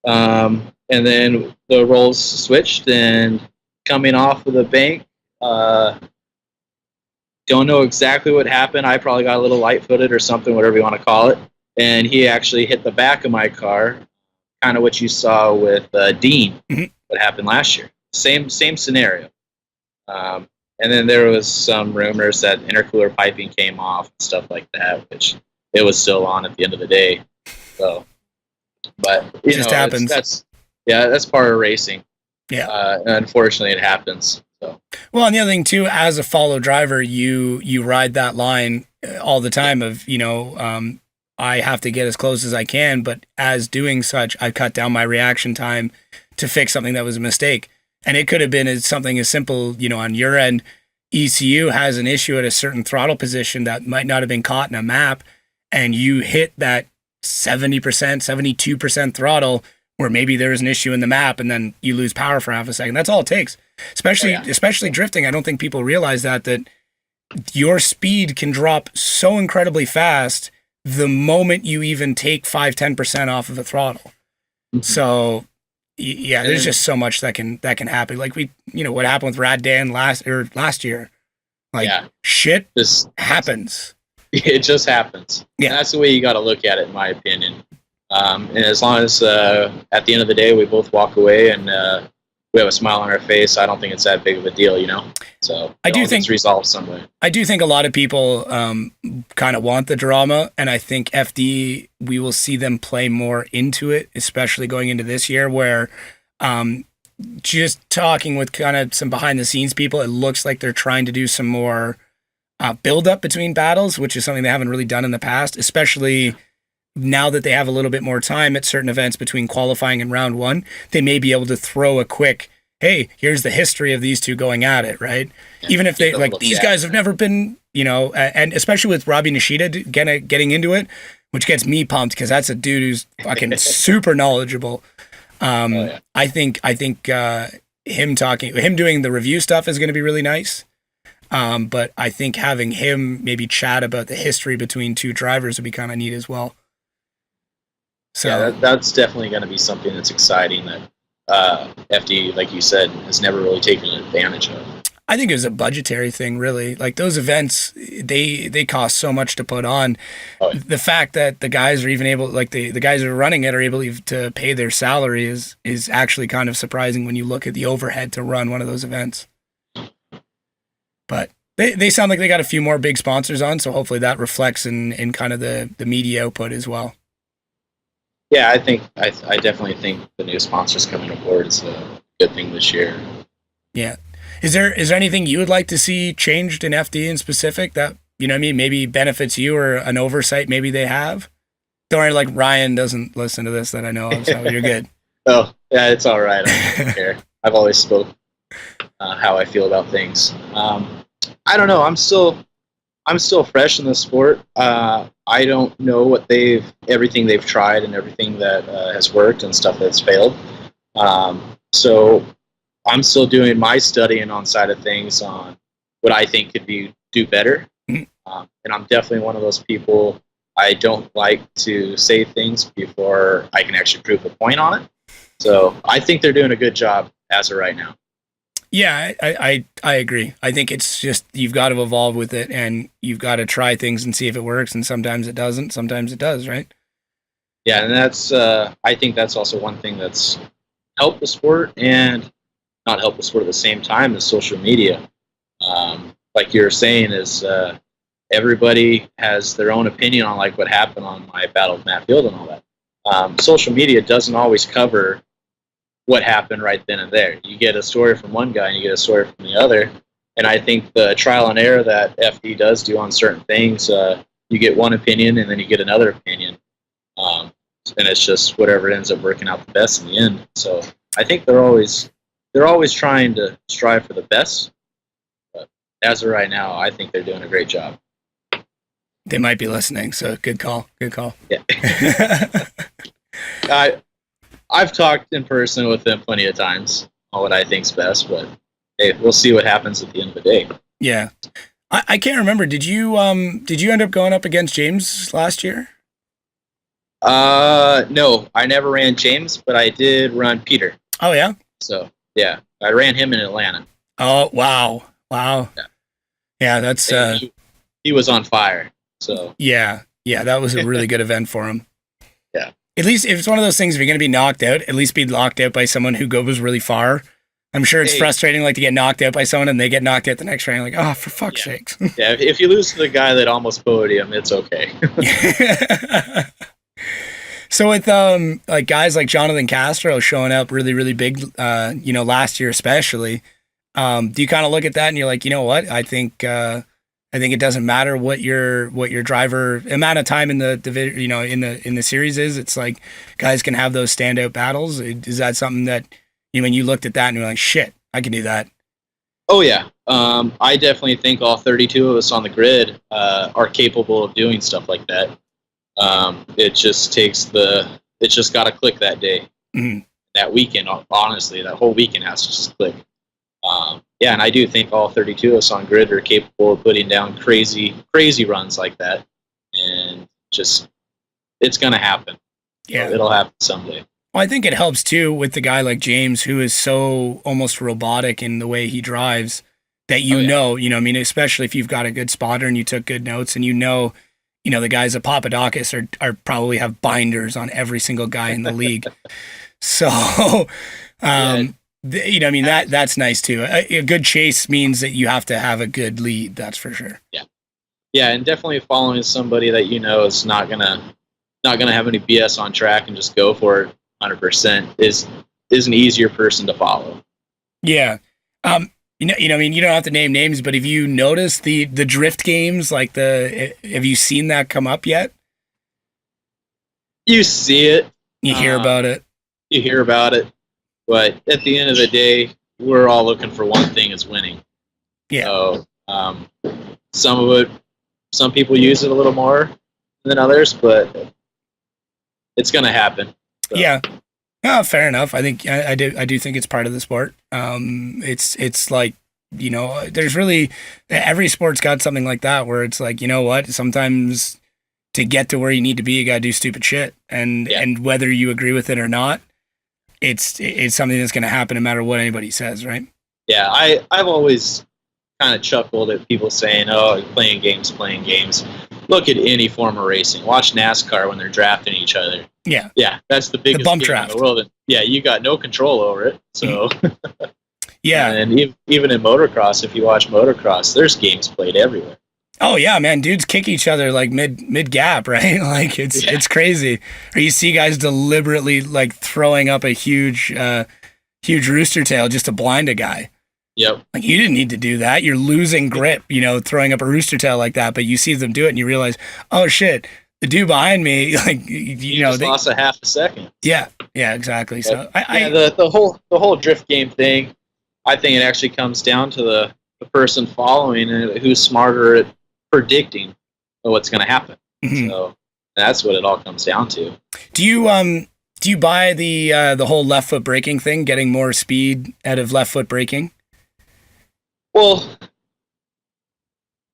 and then the roles switched, and coming off of the bank, don't know exactly what happened. I probably got a little light-footed or something, whatever you want to call it. And he actually hit the back of my car, kind of what you saw with Dean, what happened last year. Same scenario. And then there was some rumors that intercooler piping came off and stuff like that, which it was still on at the end of the day. So, but it just happens. That's part of racing. Yeah. Unfortunately, it happens. So. Well, and the other thing too, as a follow driver, you ride that line all the time of I have to get as close as I can, but as doing such, I cut down my reaction time to fix something that was a mistake. And it could have been something as simple, on your end, ECU has an issue at a certain throttle position that might not have been caught in a map, and you hit that 70%, 72% throttle where maybe there's an issue in the map, and then you lose power for half a second. That's all it takes. Especially drifting. I don't think people realize that your speed can drop so incredibly fast the moment you even take 5-10% off of the throttle. Mm-hmm. So yeah, there's just so much that can happen. Like what happened with Rad Dan last year. Like, Yeah. shit Just happens. it just happens. Yeah. And that's the way you got to look at it, in my opinion. And as long as at the end of the day we both walk away and we have a smile on our face, I don't think it's that big of a deal, you know. So I do think it's resolved some way. I do think a lot of people kind of want the drama, and I think FD, we will see them play more into it, especially going into this year, where just talking with kind of some behind the scenes people, it looks like they're trying to do some more build up between battles, which is something they haven't really done in the past, especially now that they have a little bit more time at certain events between qualifying and round one. They may be able to throw a quick, hey, here's the history of these two going at it, right? Yeah, even if they, like, these guys have never been, you know, and especially with Robbie Nishida getting into it, which gets me pumped because that's a dude who's fucking super knowledgeable. I think him doing the review stuff is going to be really nice. But I think having him maybe chat about the history between two drivers would be kind of neat as well. So yeah, that's definitely going to be something that's exciting that FD, like you said, has never really taken advantage of. I think it was a budgetary thing, really. Like, those events, they cost so much to put on. Oh, yeah. The fact that the guys are even able, like the guys who are running it are able to pay their salary is actually kind of surprising when you look at the overhead to run one of those events. But they sound like they got a few more big sponsors on, so hopefully that reflects in kind of the media output as well. Yeah, I definitely think the new sponsors coming aboard is a good thing this year. Yeah. Is there anything you would like to see changed in FD in specific that, you know what I mean, maybe benefits you or an oversight maybe they have? Don't worry, like, Ryan doesn't listen to this that I know of, so you're good. Oh, yeah, it's all right. I don't care. I've always spoke how I feel about things. I don't know. I'm still fresh in the sport. I don't know what everything they've tried and everything that has worked and stuff that's failed. So I'm still doing my studying on side of things on what I think could do better. And I'm definitely one of those people. I don't like to say things before I can actually prove a point on it. So I think they're doing a good job as of right now. Yeah, I agree. I think it's just you've got to evolve with it, and you've got to try things and see if it works, and sometimes it doesn't, sometimes it does, right? Yeah, and that's I think that's also one thing that's helped the sport and not helped the sport at the same time is social media. Like you were saying, is everybody has their own opinion on like what happened on my battle with Matt Field and all that. Social media doesn't always cover what happened right then and there. You get a story from one guy and you get a story from the other. And I think the trial and error that FD does do on certain things, you get one opinion and then you get another opinion. And it's just whatever ends up working out the best in the end. So I think they're always trying to strive for the best. But as of right now, I think they're doing a great job. They might be listening, so good call. Good call. Yeah. I've talked in person with them plenty of times on what I think's best, but hey, we'll see what happens at the end of the day. Yeah. I can't remember. Did you end up going up against James last year? No, I never ran James, but I did run Peter. Oh yeah? So yeah, I ran him in Atlanta. Oh wow. Yeah, that's he was on fire. So yeah, that was a really good event for him. Yeah. At least if it's one of those things, if you're going to be knocked out, at least be knocked out by someone who goes really far. I'm sure it's frustrating, like, to get knocked out by someone and they get knocked out the next round. Like, oh, for fuck's sakes. Yeah, if you lose to the guy that almost podium, it's okay. So with like guys like Jonathan Castro showing up really, really big, last year especially, do you kind of look at that and you're like, you know what? I think it doesn't matter what your driver amount of time in the division, in the series is. It's like guys can have those standout battles. Is that something that when you looked at that and you're like, shit, I can do that? Oh yeah, I definitely think all 32 of us on the grid are capable of doing stuff like that. It just got to click that day, that weekend. Honestly, that whole weekend has to just click. Yeah, and I do think all 32 of us on grid are capable of putting down crazy runs like that, and just it's gonna happen. Yeah, so it'll happen someday. Well, I think it helps too with the guy like James, who is so almost robotic in the way he drives. that I mean, especially if you've got a good spotter and you took good notes and the guys at Papadakis are probably have binders on every single guy in the league. So, I mean, that's nice too. A good chase means that you have to have a good lead. That's for sure. Yeah. Yeah. And definitely following somebody that, is not going to have any BS on track and just go for it 100% is an easier person to follow. Yeah. I mean, you don't have to name names, but have you noticed the drift games? Have you seen that come up yet? You see it. You hear about it. You hear about it. But at the end of the day, we're all looking for one thing: is winning. Yeah. So, some people use it a little more than others, but it's going to happen. So. Yeah. Fair enough. I think I do think it's part of the sport. It's like, there's really, every sport's got something like that where it's like, you know what, sometimes to get to where you need to be, you gotta do stupid shit. And whether you agree with it or not, it's something that's going to happen no matter what anybody says. Right. Yeah. I've always kind of chuckled at people saying, oh, playing games. Look at any form of racing. Watch NASCAR when they're drafting each other. Yeah. Yeah, that's the biggest bump game draft in the world. And, you got no control over it. So yeah. And even in motocross, if you watch motocross, there's games played everywhere. Oh yeah, man, dudes kick each other like mid gap, right? Like it's crazy. Or you see guys deliberately like throwing up a huge rooster tail just to blind a guy. Yep. Like, you didn't need to do that. You're losing grip, throwing up a rooster tail like that, but you see them do it and you realize, oh shit, the dude behind me, like, you just lost a half a second. Yeah. Yeah, exactly. So the whole drift game thing, I think it actually comes down to the person following and who's smarter at predicting what's going to happen. Mm-hmm. So that's what it all comes down to. Do you buy the whole left foot braking thing, getting more speed out of left foot braking? Well,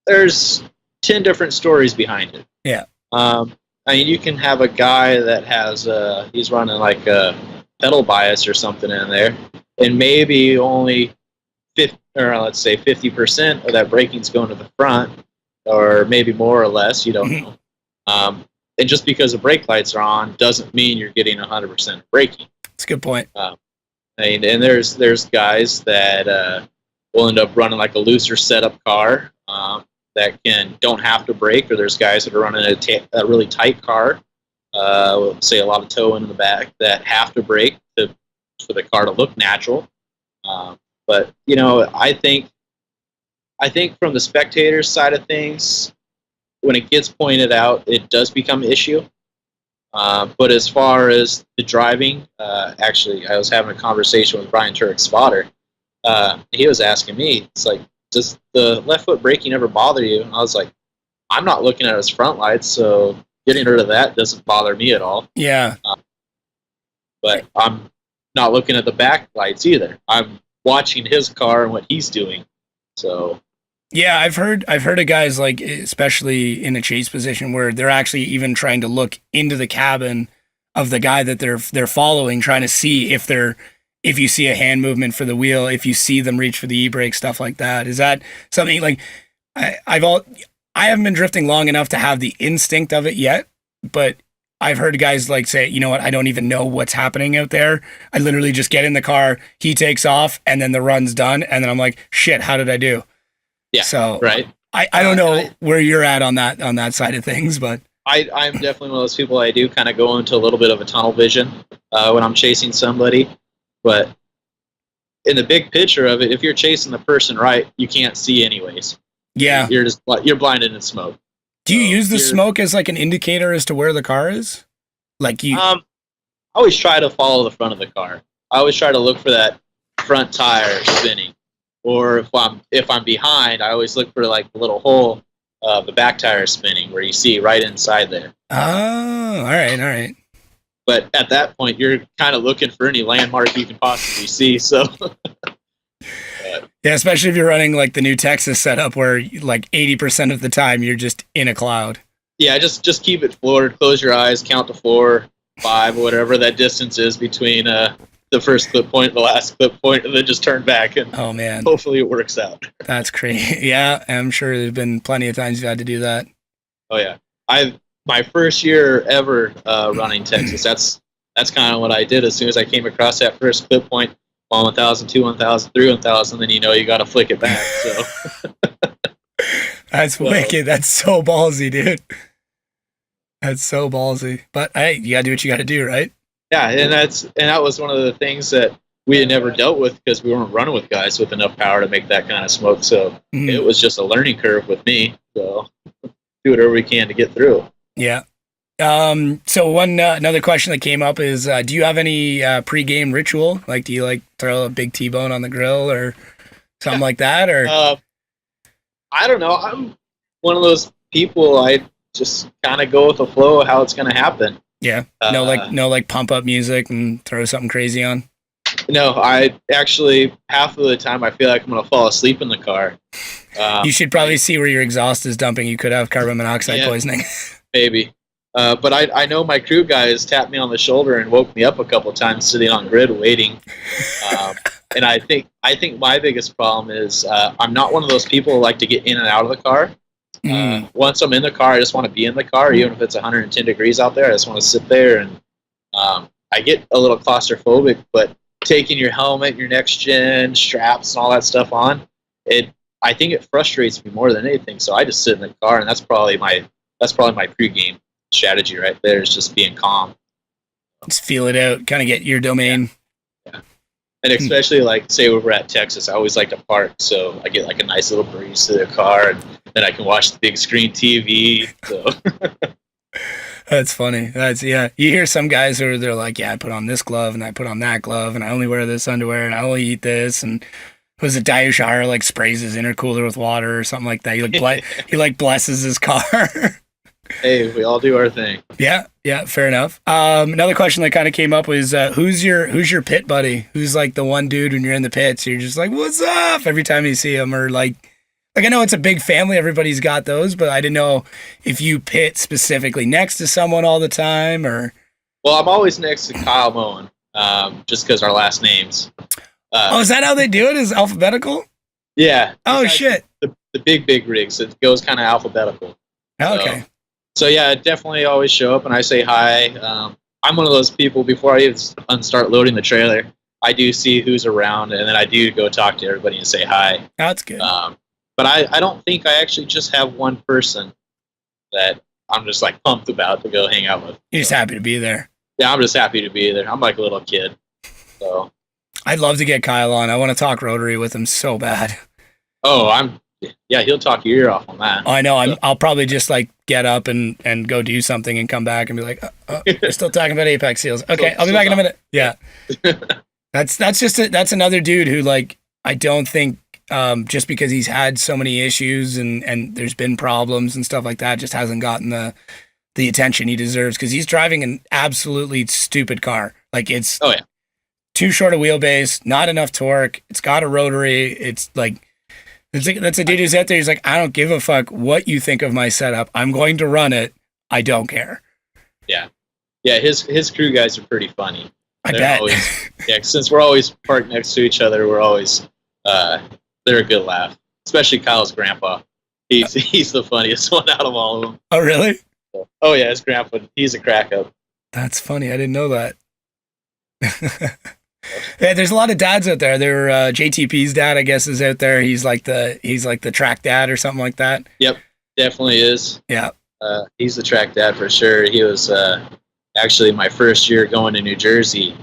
there's 10 different stories behind it. Yeah. I mean, you can have a guy that has he's running like a pedal bias or something in there, and maybe only 50% of that braking's going to the front, or maybe more or less. You don't know. And just because the brake lights are on doesn't mean you're getting 100% braking. That's a good point. And there's guys that will end up running like a looser setup car that don't have to brake, or there's guys that are running a really tight car, say a lot of toe in the back, that have to brake for the car to look natural. But I think from the spectator's side of things, when it gets pointed out, it does become an issue. But as far as the driving, actually, I was having a conversation with Brian Turek's spotter. He was asking me, it's like, does the left foot braking ever bother you? And I was like, I'm not looking at his front lights, so getting rid of that doesn't bother me at all. Yeah. But I'm not looking at the back lights either. I'm watching his car and what he's doing. So. Yeah, I've heard of guys, like, especially in a chase position, where they're actually even trying to look into the cabin of the guy that they're following, trying to see if you see a hand movement for the wheel, if you see them reach for the e-brake, stuff like that. Is that something like I haven't been drifting long enough to have the instinct of it yet, but I've heard guys like say, you know what, I don't even know what's happening out there. I literally just get in the car, he takes off, and then the run's done, and then I'm like, shit, how did I do? Yeah. So right. I don't know where you're at on that side of things, but I'm definitely one of those people. I do kind of go into a little bit of a tunnel vision when I'm chasing somebody. But in the big picture of it, if you're chasing the person right, you can't see anyways. Yeah. You're blinded in smoke. Do you use the smoke as like an indicator as to where the car is? Like you I always try to follow the front of the car. I always try to look for that front tire spinning. Or if I'm behind, I always look for like the little hole of the back tire spinning where you see right inside there. Oh, all right. But at that point, you're kind of looking for any landmark you can possibly see. So, yeah, especially if you're running like the new Texas setup, where like 80% of the time you're just in a cloud. Yeah, just keep it floored. Close your eyes, count to 4, 5, whatever that distance is between the the first clip point, the last clip point, and then just turn back, and Oh man, hopefully it works out. that's crazy. Yeah, I'm sure there's been plenty of times you've had to do that. Oh yeah, my first year ever running Texas. That's kind of what I did. As soon as I came across that first clip point, 1,000, 2 1,000, 3 1,000, then you got to flick it back. So that's wicked. That's so ballsy, dude. That's so ballsy. But hey, you gotta do what you gotta do, right? Yeah, and that was one of the things that we had never dealt with because we weren't running with guys with enough power to make that kind of smoke. So it was just a learning curve with me. So do whatever we can to get through. Yeah. So another question that came up is, do you have any pre-game ritual? Like, do you like throw a big T-bone on the grill or something like that? Or I don't know. I'm one of those people. I just kind of go with the flow of how it's going to happen. Yeah. No, like pump up music and throw something crazy on. No, I actually half of the time I feel like I'm going to fall asleep in the car. You should probably see where your exhaust is dumping. You could have carbon monoxide poisoning. Maybe. But I know my crew guys tapped me on the shoulder and woke me up a couple of times sitting on grid waiting. And I think my biggest problem is I'm not one of those people who like to get in and out of the car. Once I'm in the car, I just want to be in the car, even if it's 110 degrees out there. I just want to sit there, and I get a little claustrophobic. But taking your helmet, your next gen straps, and all that stuff on, I think it frustrates me more than anything. So I just sit in the car, and that's probably my pregame strategy right there, is just being calm. Just feel it out, kind of get your domain. Yeah. And especially like say we're at Texas, I always like to park, so I get like a nice little breeze to the car, and then I can watch the big screen TV. So that's funny. You hear some guys who they're like, yeah, I put on this glove and I put on that glove and I only wear this underwear and I only eat this, and was it Dayushar like sprays his intercooler with water or something like that? He blesses his car. Hey, we all do our thing. Yeah, fair enough. Another question that kind of came up was, who's your pit buddy? Who's like the one dude when you're in the pits, you're just like, what's up? Every time you see him, or like I know it's a big family, everybody's got those, but I didn't know if you pit specifically next to someone all the time, or. Well, I'm always next to Kyle Moen, just because our last names. Is that how they do it? Is alphabetical? Yeah. Oh shit. The big rigs, it goes kind of alphabetical. Oh, okay. So yeah, I definitely always show up and I say hi. I'm one of those people, before I even start loading the trailer, I do see who's around, and then I do go talk to everybody and say hi. That's good. But I don't think I actually just have one person that I'm just like pumped about to go hang out with. You're just happy to be there. Yeah, I'm just happy to be there. I'm like a little kid. So I'd love to get Kyle on. I want to talk rotary with him so bad. Oh, he'll talk your ear off on that. Oh, I know. I'll probably just like get up and go do something and come back and be like, we're still talking about apex seals. Okay, I'll be back in a minute. Yeah. That's another dude who, like, I don't think just because he's had so many issues and there's been problems and stuff like that, just hasn't gotten the attention he deserves, because he's driving an absolutely stupid car. Like, it's too short a wheelbase, not enough torque. It's got a rotary. It's like, that's a dude who's out there. He's like, I don't give a fuck what you think of my setup. I'm going to run it. I don't care. Yeah. Yeah, his crew guys are pretty funny. I bet. Since we're always parked next to each other, we're always they're a good laugh. Especially Kyle's grandpa. He's the funniest one out of all of them. Oh, really? Oh yeah, his grandpa. He's a crack up. That's funny. I didn't know that. Yeah, there's a lot of dads out there. JTP's dad, I guess, is out there. He's like the track dad or something like that. Yep, definitely is. Yeah. He's the track dad for sure. He was actually my first year going to New Jersey.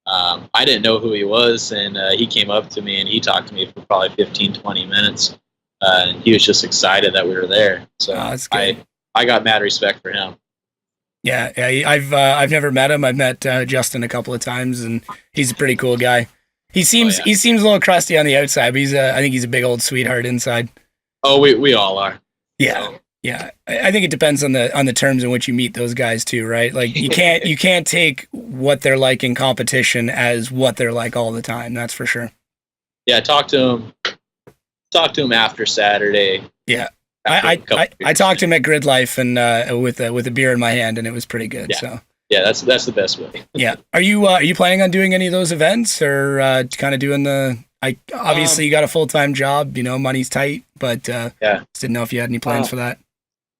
I didn't know who he was, and he came up to me and he talked to me for probably 15, 20 minutes. And he was just excited that we were there. So that's good. I got mad respect for him. Yeah, I've never met him. I've met Justin a couple of times, and he's a pretty cool guy. He seems a little crusty on the outside, but I think he's a big old sweetheart inside. Oh, we all are. Yeah, so. Yeah. I think it depends on the terms in which you meet those guys too, right? Like you can't take what they're like in competition as what they're like all the time. That's for sure. Yeah, talk to him after Saturday. Yeah. I talked to him at Grid Life and with a beer in my hand, and it was pretty good. Yeah. So Yeah, that's the best way. Yeah. Are you planning on doing any of those events, or kind of doing the? Obviously you got a full-time job, money's tight, but Yeah. just didn't know if you had any plans for that.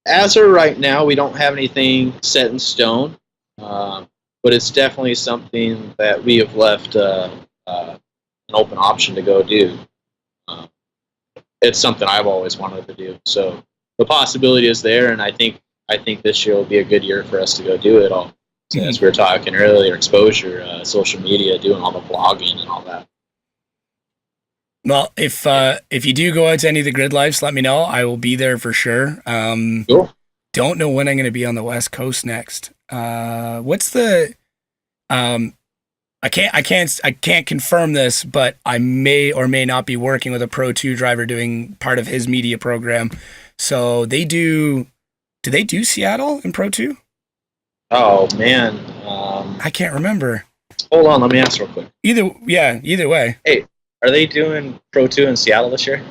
As of right now, we don't have anything set in stone, but it's definitely something that we have left an open option to go do. It's something I've always wanted to do, so the possibility is there, and I think this year will be a good year for us to go do it all. So as we were talking earlier, exposure, social media, doing all the blogging and all that. Well, if you do go out to any of the grid lives, let me know. I will be there for sure. Cool. Don't know when I'm going to be on the West Coast next. What's the? I can't confirm this, but I may or may not be working with a Pro 2 driver doing part of his media program. So they do. Do they do Seattle in Pro 2? Oh man, I can't remember. Hold on, let me ask real quick. Either way. Hey, are they doing Pro 2 in Seattle this year?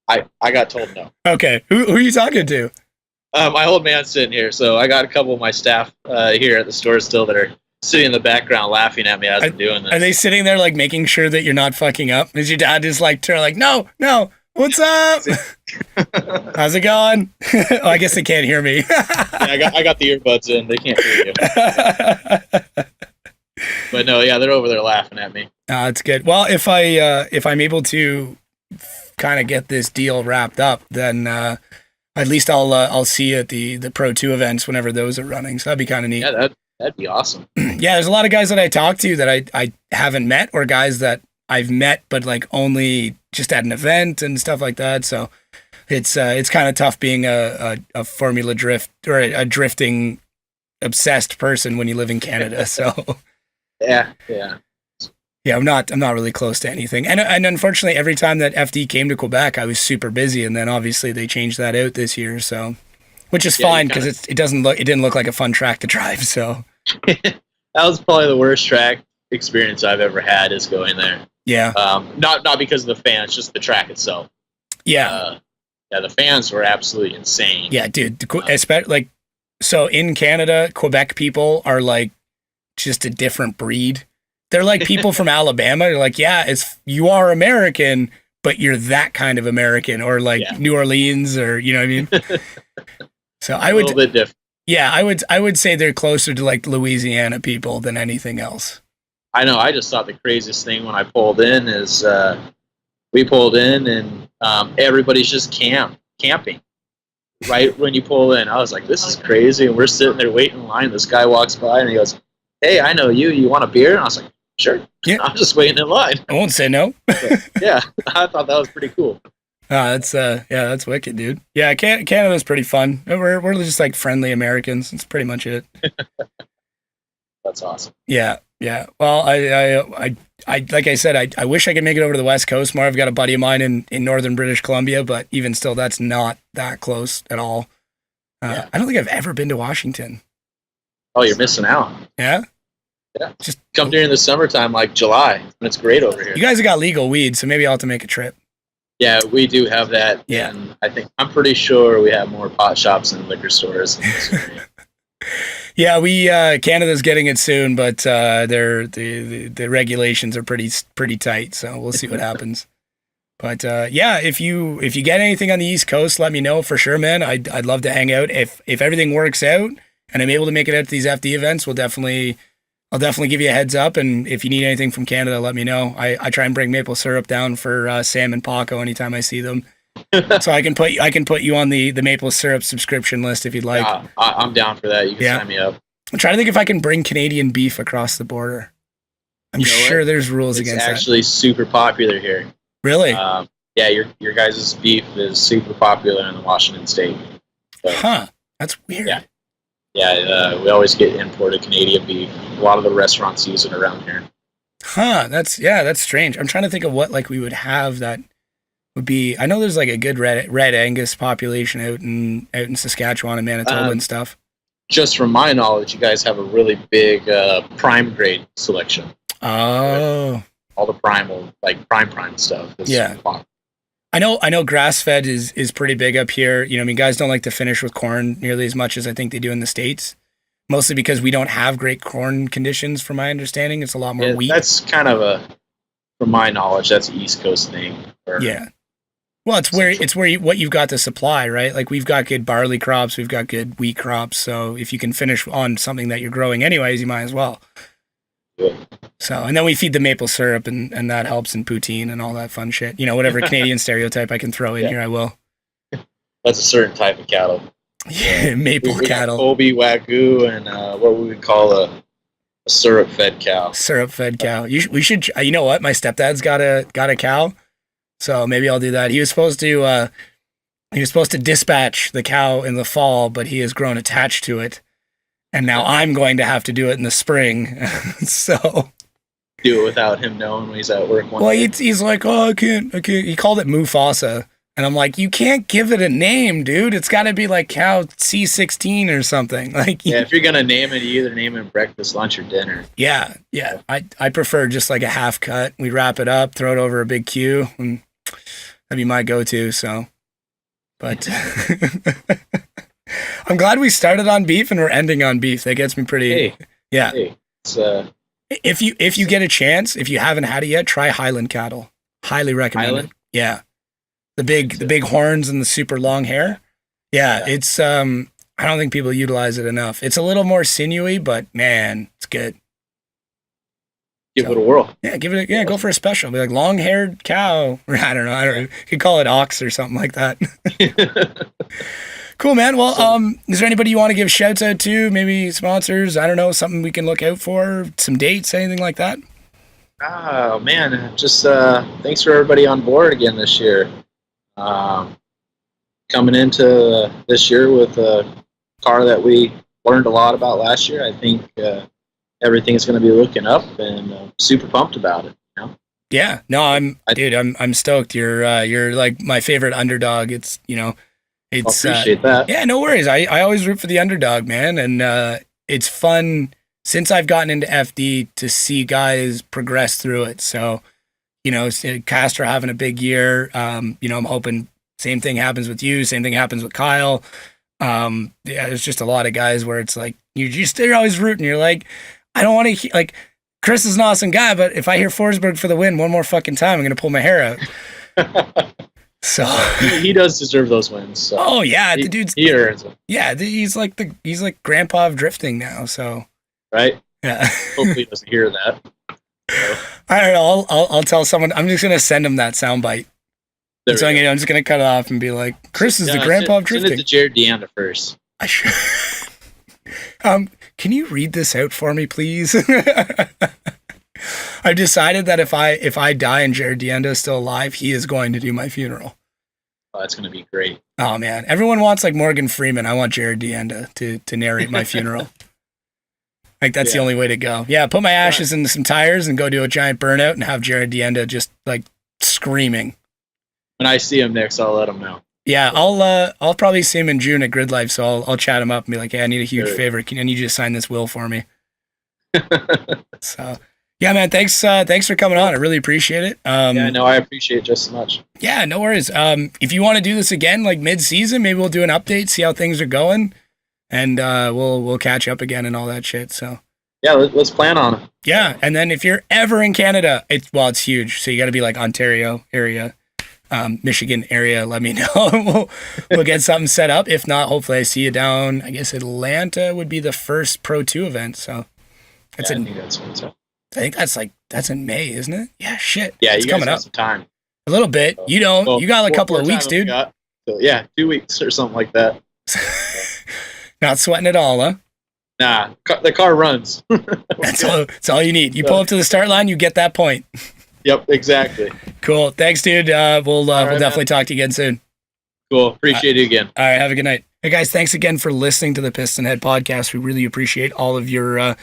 I got told no. Okay, who are you talking to? My old man's sitting here, so I got a couple of my staff here at the store still that are sitting in the background laughing at me as I'm doing this. Are they sitting there like making sure that you're not fucking up? Is your dad just like no, what's up? How's it going? Oh, I guess they can't hear me. Yeah, I got the earbuds in. They can't hear you. But no, yeah, they're over there laughing at me. That's good. Well, if I'm able to kind of get this deal wrapped up, then at least I'll see you at the Pro 2 events whenever those are running. So that'd be kind of neat. Yeah, that'd be awesome. Yeah, there's a lot of guys that I talk to that I haven't met, or guys that I've met but like only just at an event and stuff like that. So it's kind of tough being a Formula Drift or a drifting obsessed person when you live in Canada. So yeah. Yeah, I'm not really close to anything. And unfortunately, every time that FD came to Quebec, I was super busy, and then obviously they changed that out this year, so which is fine because it didn't look like a fun track to drive. So that was probably the worst track experience I've ever had, is going there. Yeah. Not because of the fans, just the track itself. Yeah. The fans were absolutely insane. Yeah, dude. Especially so in Canada, Quebec people are like just a different breed. They're like people from Alabama. They're like, yeah, you are American, but you're that kind of American, or like New Orleans, or you know what I mean. So I would a little bit different. Yeah, I would say they're closer to like Louisiana people than anything else. I know. I just thought the craziest thing when I pulled in is we pulled in and everybody's just camping right when you pull in. I was like, this is crazy, and we're sitting there waiting in line. This guy walks by and he goes, "Hey, I know you. You want a beer?" And I was like, "Sure." Yeah. I'm just waiting in line. I won't say no. Yeah, I thought that was pretty cool. That's wicked, dude. Yeah, Canada's pretty fun. We're just like friendly Americans. That's pretty much it. That's awesome. Yeah. Well, I like I said, I wish I could make it over to the West Coast more. I've got a buddy of mine in northern British Columbia, but even still, that's not that close at all. I don't think I've ever been to Washington. Oh, you're missing out. Yeah? Yeah. Just come during the summertime, like July, and it's great over here. You guys have got legal weed, so maybe I'll have to make a trip. Yeah, we do have that. Yeah. And I'm pretty sure we have more pot shops and liquor stores in this area. Yeah, Canada's getting it soon, but the regulations are pretty tight, so we'll see what happens. But if you get anything on the East Coast, let me know for sure, man. I'd love to hang out. If everything works out and I'm able to make it out to these FD events, I'll definitely give you a heads up. And if you need anything from Canada, let me know. I try and bring maple syrup down for Sam and Paco anytime I see them. So I can put you on the maple syrup subscription list if you'd like. I'm down for that. You can sign me up. I'm trying to think if I can bring Canadian beef across the border. I'm sure there's rules against that. It's actually super popular here. Really? Yeah, your guys' beef is super popular in the Washington state. So, that's weird. Yeah, we always get imported Canadian beef. A lot of the restaurants use it around here. That's strange. I'm trying to think of what like we would have that would be. I know there's like a good red Angus population out in Saskatchewan and Manitoba and stuff. Just from my knowledge, you guys have a really big prime grade selection. Oh. Right? All the prime stuff. Yeah. I know grass fed is pretty big up here. You know, I mean, guys don't like to finish with corn nearly as much as I think they do in the States. mostly because we don't have great corn conditions, from my understanding. It's a lot more wheat. That's kind of from my knowledge, that's an East Coast thing. Yeah. Well, what you've got to supply, right? Like we've got good barley crops, we've got good wheat crops. So if you can finish on something that you're growing anyways, you might as well. Yeah. So, and then we feed the maple syrup and that helps in poutine and all that fun shit. Whatever Canadian stereotype I can throw in here, I will. That's a certain type of cattle. Yeah, maple cattle. Kobe, Wagyu, and what we would call a syrup-fed cow. Syrup-fed cow. We should. You know what? My stepdad's got a cow, so maybe I'll do that. He was supposed to dispatch the cow in the fall, but he has grown attached to it, and now I'm going to have to do it in the spring. So do it without him knowing when he's at work. Well, he's like, oh, I can't. He called it Mufasa. And I'm like, you can't give it a name, dude. It's got to be like cow C16 or something. Like, if you're gonna name it, you either name it breakfast, lunch, or dinner. Yeah. I prefer just like a half cut. We wrap it up, throw it over a big Q, and that'd be my go-to. So, but I'm glad we started on beef and we're ending on beef. That gets me pretty. Yeah. Hey, if you get a chance, if you haven't had it yet, try Highland cattle. Highly recommend it. Yeah. The big horns and the super long hair. Yeah, it's I don't think people utilize it enough. It's a little more sinewy, but man, it's good. Give it a whirl. Yeah, go for a special. Be like long-haired cow. I don't know. You could call it ox or something like that. Cool, man. Well, is there anybody you want to give shouts out to? Maybe sponsors? I don't know, something we can look out for, some dates, anything like that? Oh man, just thanks for everybody on board again this year. Coming into this year with a car that we learned a lot about last year, I think everything is going to be looking up, and super pumped about it. Yeah, no, I'm stoked. You're like my favorite underdog. It's it's appreciate that. Yeah, no worries. I always root for the underdog, man, and it's fun since I've gotten into FD to see guys progress through it. So. Castro having a big year. I'm hoping same thing happens with you. Same thing happens with Kyle. There's just a lot of guys where it's like you're always rooting. You're like, I don't want to like. Chris is an awesome guy, but if I hear Forsberg for the win one more fucking time, I'm gonna pull my hair out. So he does deserve those wins. So. Oh yeah, the dude's he earns them. Yeah, he's like grandpa of drifting now. So right. Yeah. Hopefully he doesn't hear that. I don't know. I'll tell someone. I'm just gonna send him that soundbite. So I'm just gonna cut it off and be like, "Chris is the grandpa of drifting." Send it to Jared Deanda first. I should. Can you read this out for me, please? I've decided that if I die and Jared Deanda is still alive, he is going to do my funeral. Oh, that's gonna be great. Oh man, everyone wants like Morgan Freeman. I want Jared Deanda to narrate my funeral. Like, that's the only way to go. Yeah, put my ashes into some tires and go do a giant burnout and have Jared Deanda just, like, screaming. When I see him next, I'll let him know. Yeah, I'll probably see him in June at Grid Life, so I'll chat him up and be like, hey, I need a huge favor. I need you to sign this will for me. So, yeah, man, thanks for coming on. I really appreciate it. Yeah, no, I appreciate it just as much. Yeah, no worries. If you want to do this again, like, mid-season, maybe we'll do an update, see how things are going. And we'll catch up again and all that shit. So yeah, let's plan on it. Yeah, and then if you're ever in Canada, it's huge. So you got to be like Ontario area, Michigan area. Let me know. we'll get something set up. If not, hopefully I see you down. I guess Atlanta would be the first Pro 2 event. So I think that's what's up. I think that's in May, isn't it? Yeah, shit. Yeah, it's you guys coming got up. Some time. A little bit. You got a couple of weeks, dude. So, yeah, 2 weeks or something like that. Not sweating at all, huh? Nah, the car runs. That's all you need. You pull up to the start line, you get that point. Yep, exactly. Cool. Thanks, dude. We'll definitely talk to you again soon. Cool. Appreciate it again. All right. Have a good night. Hey guys, thanks again for listening to the Pistonhead Podcast. We really appreciate all of your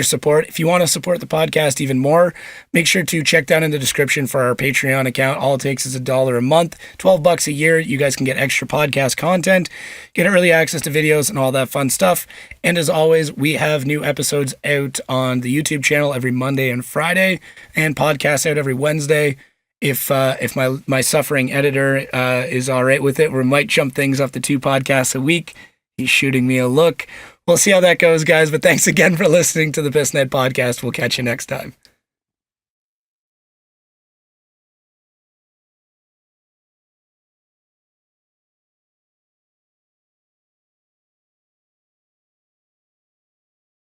support. If you want to support the podcast even more, make sure to check down in the description for our Patreon account. All it takes is $1 a month, $12 a year. You guys can get extra podcast content, get early access to videos and all that fun stuff. And as always, we have new episodes out on the YouTube channel every Monday and Friday, and podcasts out every Wednesday. If my suffering editor is all right with it, we might jump things up to 2 podcasts a week. He's shooting me a look. We'll see how that goes, guys. But thanks again for listening to the Pistonhead Podcast. We'll catch you next time.